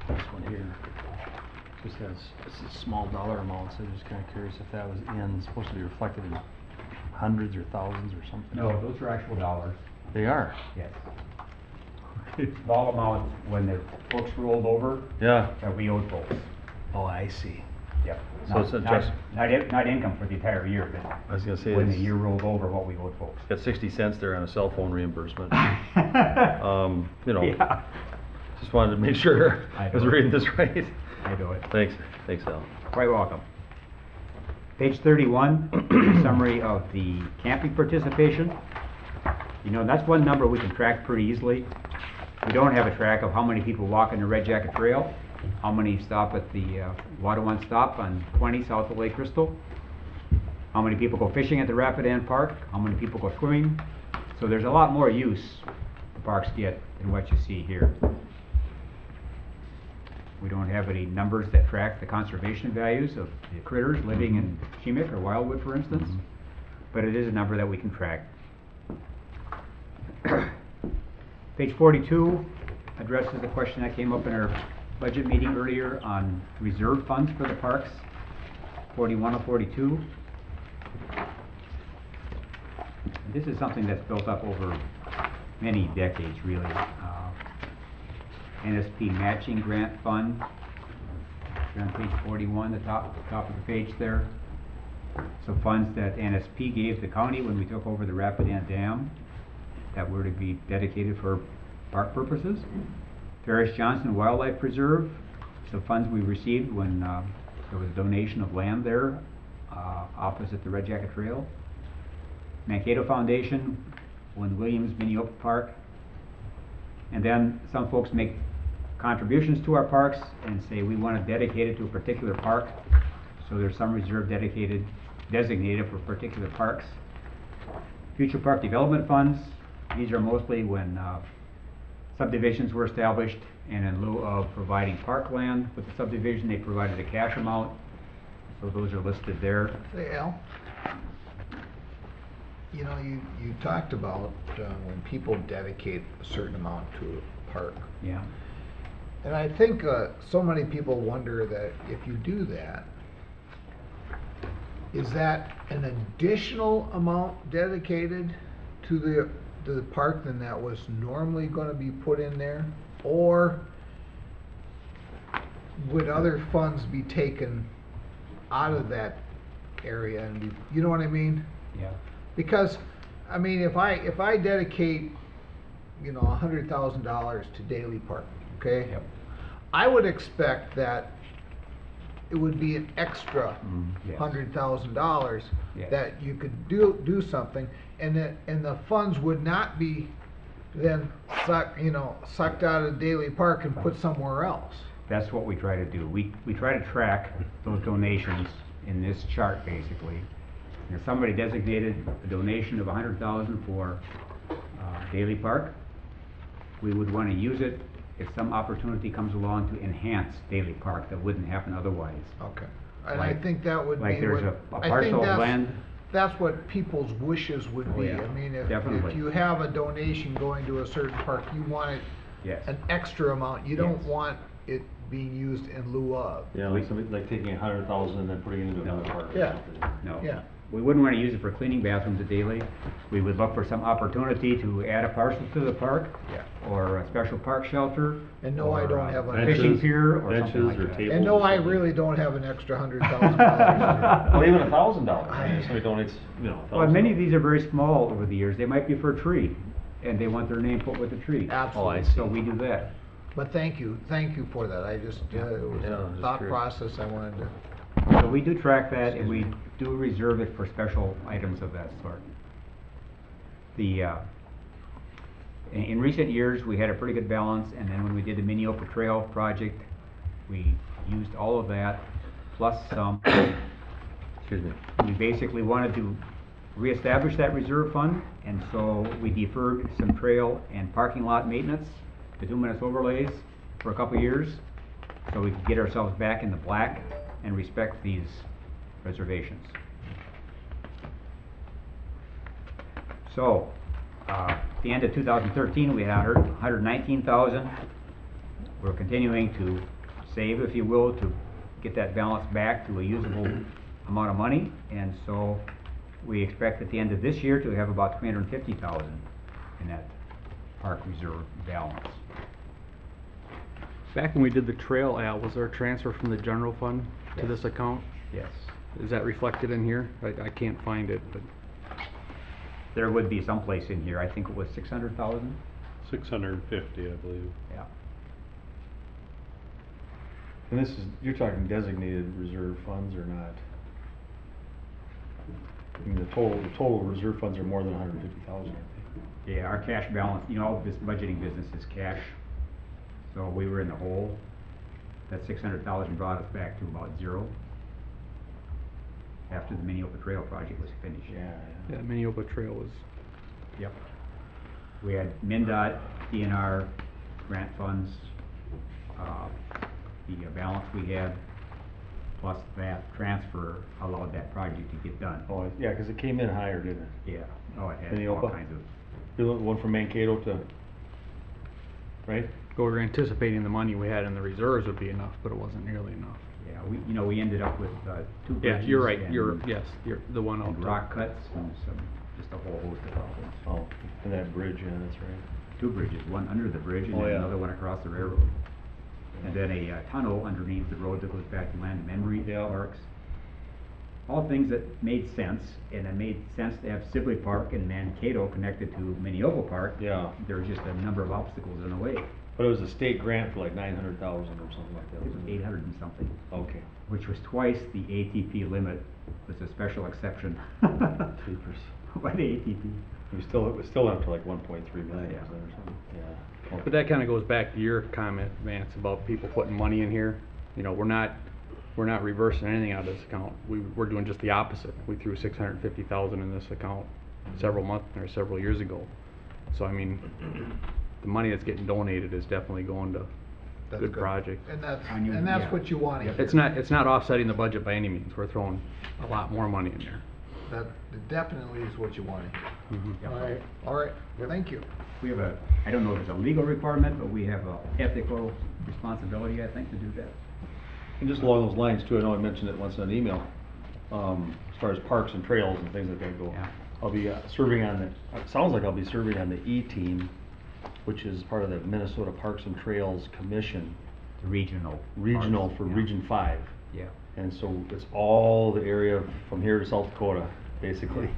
This one here, just has, it's a small dollar amounts, I'm just kinda curious if that was supposed to be reflected in hundreds or thousands or something. No, those are actual dollars. They are? Yes. Small amounts when the books rolled over. Yeah. That we owed folks. Oh, I see. Yep. So it's just... Not income for the entire year, but I was gonna say, when the it's- year rolled over, what we owed folks. Got 60 cents there on a cell phone reimbursement. You know, Yeah. just wanted to make sure I I was know. reading this right. I do it. Thanks, Al. Quite welcome. Page 31, a summary of the camping participation. You know, that's one number we can track pretty easily. We don't have a track of how many people walk in the Red Jacket Trail, how many stop at the Water One Stop on 20 south of Lake Crystal, how many people go fishing at the Rapidan Park, how many people go swimming. So there's a lot more use the parks get than what you see here. We don't have any numbers that track the conservation values of the critters living in Chemic or Wildwood, for instance, but it is a number that we can track. Page 42 addresses the question that came up in our budget meeting earlier on reserve funds for the parks, 41 of 42. And this is something that's built up over many decades, really. NSP matching grant fund. Here on page 41, the top of the page there. Some funds that NSP gave the county when we took over the Rapidan Dam that were to be dedicated for park purposes. Ferris Johnson Wildlife Preserve, some funds we received when there was a donation of land there opposite the Red Jacket Trail. Mankato Foundation, when Williams Mini Open Park. And then some folks make contributions to our parks and say we want to dedicate it to a particular park. So there's some reserve designated for particular parks. Future park development funds, these are mostly when subdivisions were established and in lieu of providing parkland with the subdivision, they provided a cash amount. So those are listed there. Say, Al, you know, you talked about when people dedicate a certain amount to a park. Yeah. And I think so many people wonder that if you do that, is that an additional amount dedicated to the park than that was normally going to be put in there? Or would other funds be taken out of that area and be, you know what I mean? Yeah. Because, I mean, if I dedicate, you know, $100,000 to Daly Park, okay? Yep. I would expect that it would be an extra Yes. $100,000 Yes. that you could do something, and the funds would not be then sucked out of Daly Park and put somewhere else. That's what we try to do. We try to track those donations in this chart, basically. And if somebody designated a donation of $100,000 for Daly Park, we would want to use it if some opportunity comes along to enhance Daly Park that wouldn't happen otherwise. Okay. And I Like- think that would be like there's what, a I think parcel of land. that's what people's wishes would Oh, be. yeah. I mean, if Definitely. you have a donation going to a certain park, you want it Yes. an extra amount. You don't Yes. want it being used in lieu of. Yeah, like somebody, like taking 100,000 and then putting it into another park. or Yeah. something. No. Yeah. We wouldn't want to use it for cleaning bathrooms at Daly. We would look for some opportunity to add a parcel to the park. Yeah. Or a special park shelter. And no, I or, don't have a fishing Benches- pier or something benches like or that. tables. And no, or I something. really don't have an extra $100,000. Well, even $1,000, somebody donates, you know, Well, many of these are very small over the years. They might be for a tree, and they want their name put with the tree. Absolutely. So we do that. But thank you for that. I just, it was Yeah, a just thought curious. process I wanted to. So we do track that, and we do reserve it for special items of that sort. The, in recent years, we had a pretty good balance, and then when we did the Mini Opa Trail project, we used all of that, plus some. Excuse me. We basically wanted to reestablish that reserve fund, and so we deferred some trail and parking lot maintenance, bituminous overlays, for a couple of years, so we could get ourselves back in the black and respect these reservations. So, at the end of 2013, we had $119,000. We're continuing to save, if you will, to get that balance back to a usable amount of money, and so we expect at the end of this year to have about $350,000 in that park reserve balance. Back when we did the trail, Al, was there a transfer from the general fund to Yes. this account? Yes. Is that reflected in here? I can't find it, but. There would be someplace in here, I think it was 600,000? 650, I believe. Yeah. And this is, you're talking designated reserve funds or not? I mean, the total reserve funds are more than 150,000, aren't they? Yeah, our cash balance, you know, this budgeting business is cash, so we were in the hole. That 600,000 brought us back to about zero after the Mini Opa Trail project was finished. Yeah, Mini Opa Trail was. Yep. We had MnDOT, DNR, grant funds, the balance we had, plus that transfer allowed that project to get done. Oh, yeah, 'cause it came in higher, didn't it? Yeah, oh, it had Mini all Opa? kinds of, The one from Mankato to, right? We were anticipating the money we had in the reserves would be enough, but it wasn't nearly enough. yeah, we ended up with, two Yeah, bridges. you're right, and- you're the one out and there. rock cuts and some, just a whole host of problems. Oh, And that bridge, yeah, that's right. 2 bridges, one under the bridge and Oh, then yeah. another one across the railroad. And then a tunnel underneath the road that goes back to Land and Memory Yeah. Parks. All things that made sense, and it made sense to have Sibley Park and Mankato connected to Minneopa Park. Yeah. There was just a number of obstacles in the way. But it was a state grant for like 900,000 or something like that, It was wasn't it? 800 and something, Okay. which was twice the ATP limit, was a special exception. Jeepers. By the ATP. We still up to like 1.3 million, Yeah. isn't it, or something? Yeah. But that kinda goes back to your comment, Vance, about people putting money in here. You know, we're not reversing anything out of this account. We're doing just the opposite. We threw 650,000 in this account several years ago. So I mean, the money that's getting donated is definitely going to That's good projects. And that's, On your- and that's yeah. what you want to hear. It's not offsetting the budget by any means. We're throwing a lot more money in there. That definitely is what you want to hear. Yeah. All right, thank you. We have I don't know if it's a legal requirement, but we have a ethical responsibility, I think, to do that. And just along those lines too, I know I mentioned it once in an email, as far as parks and trails and things like that go. Yeah. I'll be serving on it sounds like I'll be serving on the E-team, which is part of the Minnesota Parks and Trails Commission. The regional. Regional parks, for yeah. Region 5. Yeah. And so it's all the area from here to South Dakota, basically.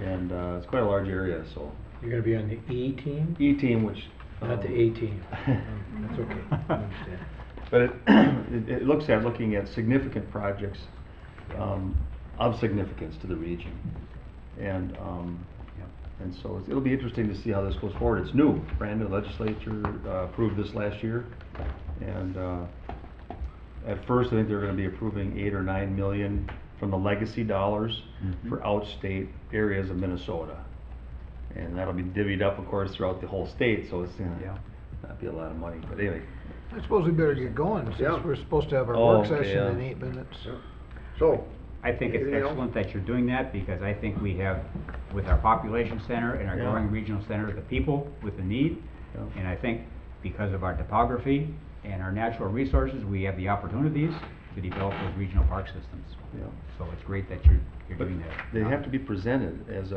And it's quite a large area, so. You're gonna be on the E team, E-team, which. not the A team. That's okay, I understand. But it looks at looking at significant projects of significance to the region. And and so it'll be interesting to see how this goes forward. It's new. Brandon legislature approved this last year. And at first, I think they're gonna be approving 8 or 9 million from the legacy dollars for outstate areas of Minnesota. And that'll be divvied up, of course, throughout the whole state, so it's gonna not be a lot of money. But anyway. I suppose we better get going, since Yeah. we're supposed to have our Oh, work okay, session in yeah. 8 minutes. So, I think it's Anything else? excellent that you're doing that, because I think we have, with our population center and our Yeah. growing regional center, the people with the need. Yeah. And I think because of our topography and our natural resources, we have the opportunities to develop those regional park systems. Yeah. So it's great that you're But doing that. they have to be presented as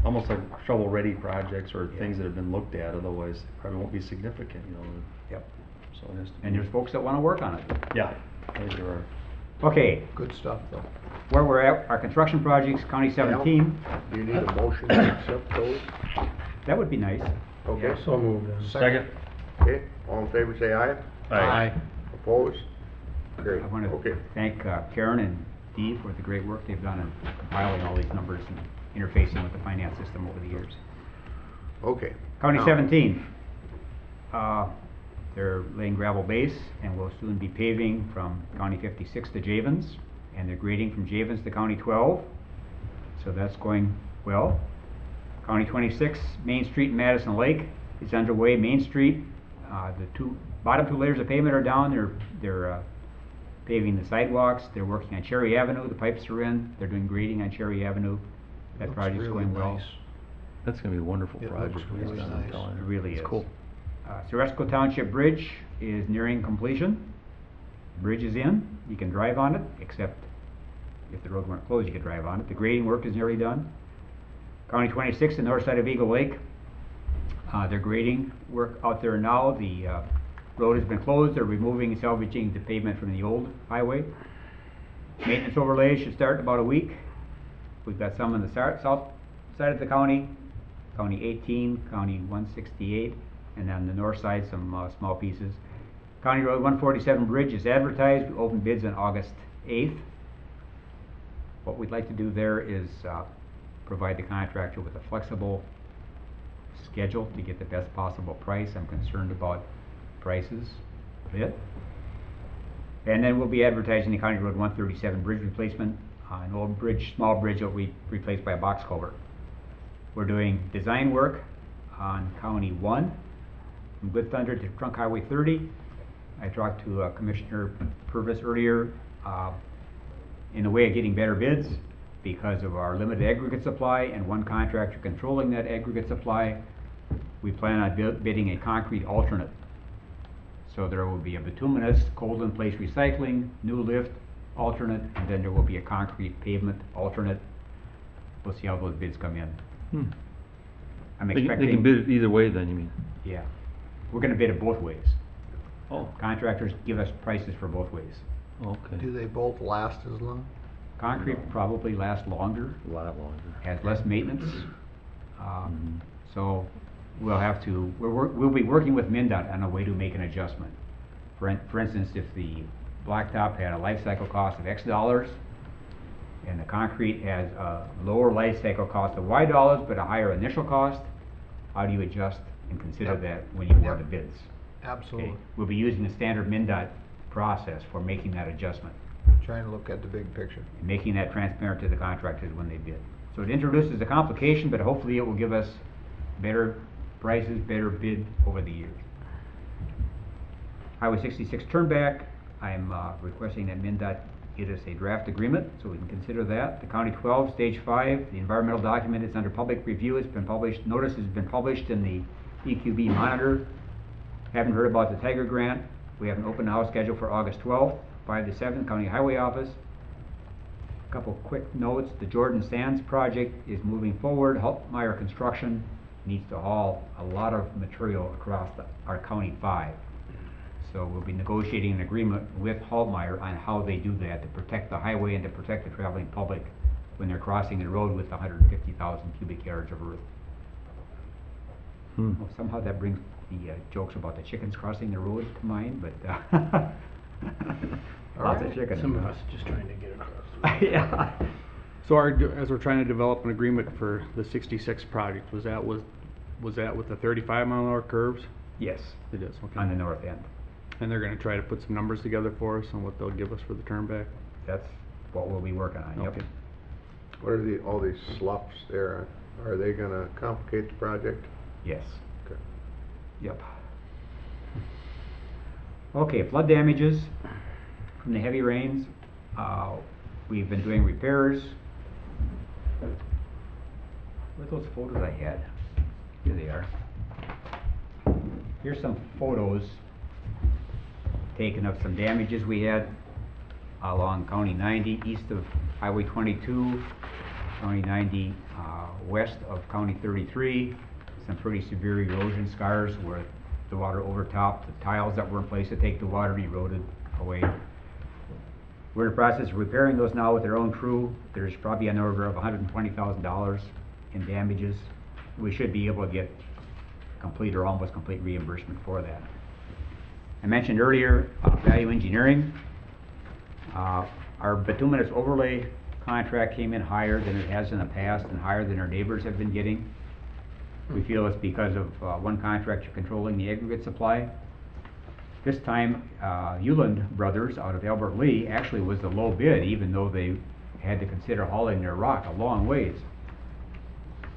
almost like shovel-ready projects or Yeah. things that have been looked at, otherwise they probably won't be significant, you know. Yep. So it has to be. And there's folks that wanna work on it. Yeah, I think there are. Okay, Good stuff, though. where we're at, our construction projects, County 17, do you need a motion to accept those? that would be nice. Okay, So moved then. Second. okay, all in favor say aye. Aye. Opposed? Great, I want to okay. thank Karen and Dee for the great work they've done in compiling all these numbers and interfacing with the finance system over the years. Okay. County Now, 17, they're laying gravel base and will soon be paving from County 56 to Javens, and they're grading from Javens to County 12, so that's going well. County 26, Main Street and Madison Lake is underway. Main Street, the bottom 2 layers of pavement are down. They're paving the sidewalks. They're working on Cherry Avenue. The pipes are in. They're doing grading on Cherry Avenue. That Looks project's really going well. nice. That's gonna be a wonderful It project. looks when it's really done, I'm nice. telling It you. really It's is. cool. Ceresco Township Bridge is nearing completion. Bridge is in. You can drive on it, except if the road weren't closed, you could drive on it. The grading work is nearly done. County 26, the north side of Eagle Lake. They're grading work out there now. The road has been closed. They're removing and salvaging the pavement from the old highway. Maintenance overlays should start in about a week. We've got some on the south side of the county, County 18, County 168, and on the north side, some small pieces. County Road 147 bridge is advertised. We open bids on August 8th. What we'd like to do there is provide the contractor with a flexible schedule to get the best possible price. I'm concerned about prices a bit. And then we'll be advertising the County Road 137 bridge replacement, an old bridge, small bridge that will be replaced by a box culvert. We're doing design work on County 1, from Good Thunder to Trunk Highway 30. I talked to Commissioner Purvis earlier in the way of getting better bids because of our limited aggregate supply and one contractor controlling that aggregate supply. We plan on bidding a concrete alternate. So there will be a bituminous, cold-in-place recycling, new lift alternate, and then there will be a concrete pavement alternate. We'll see how those bids come in. I'm They can expecting. bid it either way then, you mean? Yeah. We're gonna bid it both ways. Oh, Contractors give us prices for both ways. okay. Do they both last as long? Concrete probably lasts longer, A lot longer. has less maintenance. So we'll have to, we'll be working with MinDOT on a way to make an adjustment. For instance, if the blacktop had a life cycle cost of X dollars, and the concrete has a lower life cycle cost of Y dollars, but a higher initial cost, how do you adjust and consider Yep. that when you award the Yep. bids? Absolutely. Okay, we'll be using the standard MinDOT process for making that adjustment, Trying to look at the big picture. and making that transparent to the contractors when they bid. So it introduces a complication, but hopefully it will give us better prices, better bid over the years. Highway 66 turnback, I'm requesting that MinDOT get us a draft agreement, so we can consider that. The County 12, Stage 5, the environmental document is under public review, it's been published, notice has been published in the EQB Monitor. Haven't heard about the Tiger Grant. We have an open house scheduled for August 12th, 5 to 7, County Highway Office. A couple quick notes, the Jordan Sands project is moving forward. Hultmeyer Construction needs to haul a lot of material across our County 5. So we'll be negotiating an agreement with Hultmeyer on how they do that to protect the highway and to protect the traveling public when they're crossing the road with 150,000 cubic yards of earth. Well, somehow that brings the jokes about the chickens crossing the road to mind, but lots of chickens. Some of us just trying to get across. Yeah. So as we're trying to develop an agreement for the 66 project, was that with the 35-mile-an-hour curves? Yes, It is, okay. on the north end. And they're gonna try to put some numbers together for us on what they'll give us for the turnback? That's what we'll be working on, yep. Okay. What are all these sloughs there? Are they gonna complicate the project? Yes. Okay. Yep. Okay, flood damages from the heavy rains. We've been doing repairs. What are those photos I had? Here they are. Here's some photos taken of some damages we had along County 90, east of Highway 22, County 90 west of County 33. Some pretty severe erosion scars where the water overtopped the tiles that were in place to take the water, eroded away. We're in the process of repairing those now with their own crew. There's probably an order of $120,000 in damages. We should be able to get complete or almost complete reimbursement for that. I mentioned earlier value engineering. Our bituminous overlay contract came in higher than it has in the past and higher than our neighbors have been getting. We feel it's because of one contractor controlling the aggregate supply. This time, Euland Brothers out of Albert Lee actually was the low bid, even though they had to consider hauling their rock a long ways.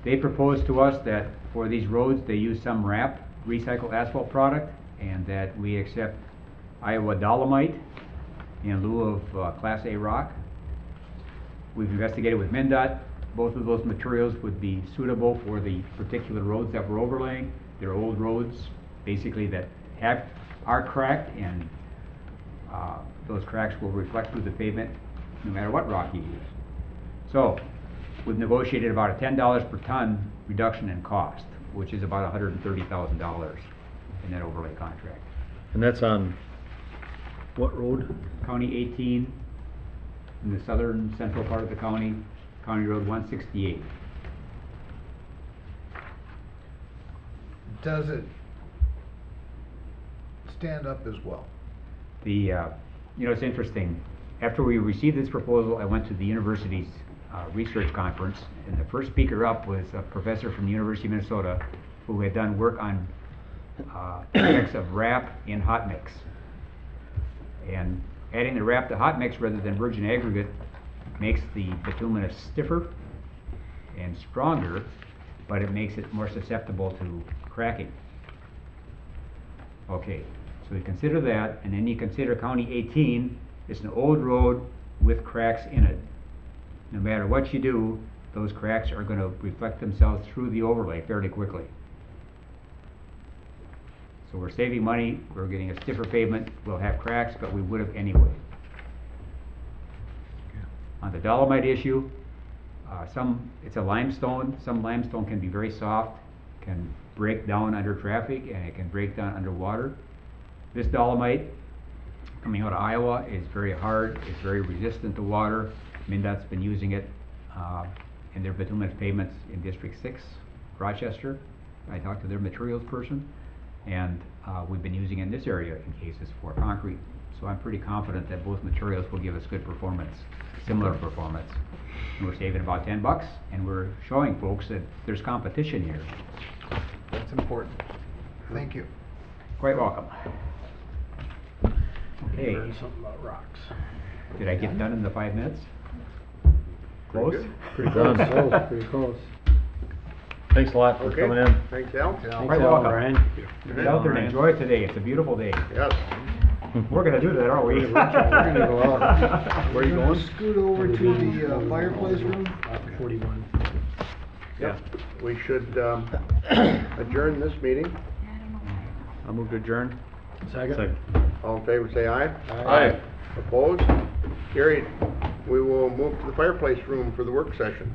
They proposed to us that for these roads, they use some RAP, recycled asphalt product, and that we accept Iowa Dolomite in lieu of Class A rock. We've investigated with MinDOT. Both of those materials would be suitable for the particular roads that we're overlaying. They're old roads, basically, that are cracked, and those cracks will reflect through the pavement no matter what rock you use. So, we've negotiated about a $10 per ton reduction in cost, which is about $130,000 in that overlay contract. And that's on what road? County 18, in the southern central part of the county, County Road 168. Does it stand up as well? You know, it's interesting. After we received this proposal, I went to the university's research conference, and the first speaker up was a professor from the University of Minnesota who had done work on effects of RAP in hot mix. And adding the RAP to hot mix rather than virgin aggregate makes the bituminous stiffer and stronger, but it makes it more susceptible to cracking. Okay, so you consider that, and then you consider County 18, it's an old road with cracks in it. No matter what you do, those cracks are going to reflect themselves through the overlay fairly quickly. So we're saving money, we're getting a stiffer pavement, we'll have cracks, but we would have anyway. On the dolomite issue, it's a limestone. Some limestone can be very soft can break down under traffic and it can break down underwater. This dolomite coming out of Iowa is very hard, it's very resistant to water. MnDOT's been using it in their bituminous pavements in District 6, Rochester. I talked to their materials person, and we've been using it in this area in cases for concrete. So I'm pretty confident that both materials will give us good performance, similar performance. And we're saving about $10, and we're showing folks that there's competition here. That's important. Thank you. Quite welcome. Okay, Learned something about rocks. did I get done in the 5 minutes? Pretty Close? good. Pretty Done. close, pretty close. Thanks a lot for Okay. coming in. Thanks, Al. Thanks, Quite Al, welcome. Brian. Get out there and enjoy it today, it's a beautiful day. Yes. We're gonna do that, aren't we? We're gonna go out. Where are you going? Scoot over to the fireplace room. 41. Yep. We should adjourn this meeting. I'll move to adjourn. Second? All in favor, say aye. Aye. Opposed? Carried. We will move to the fireplace room for the work session.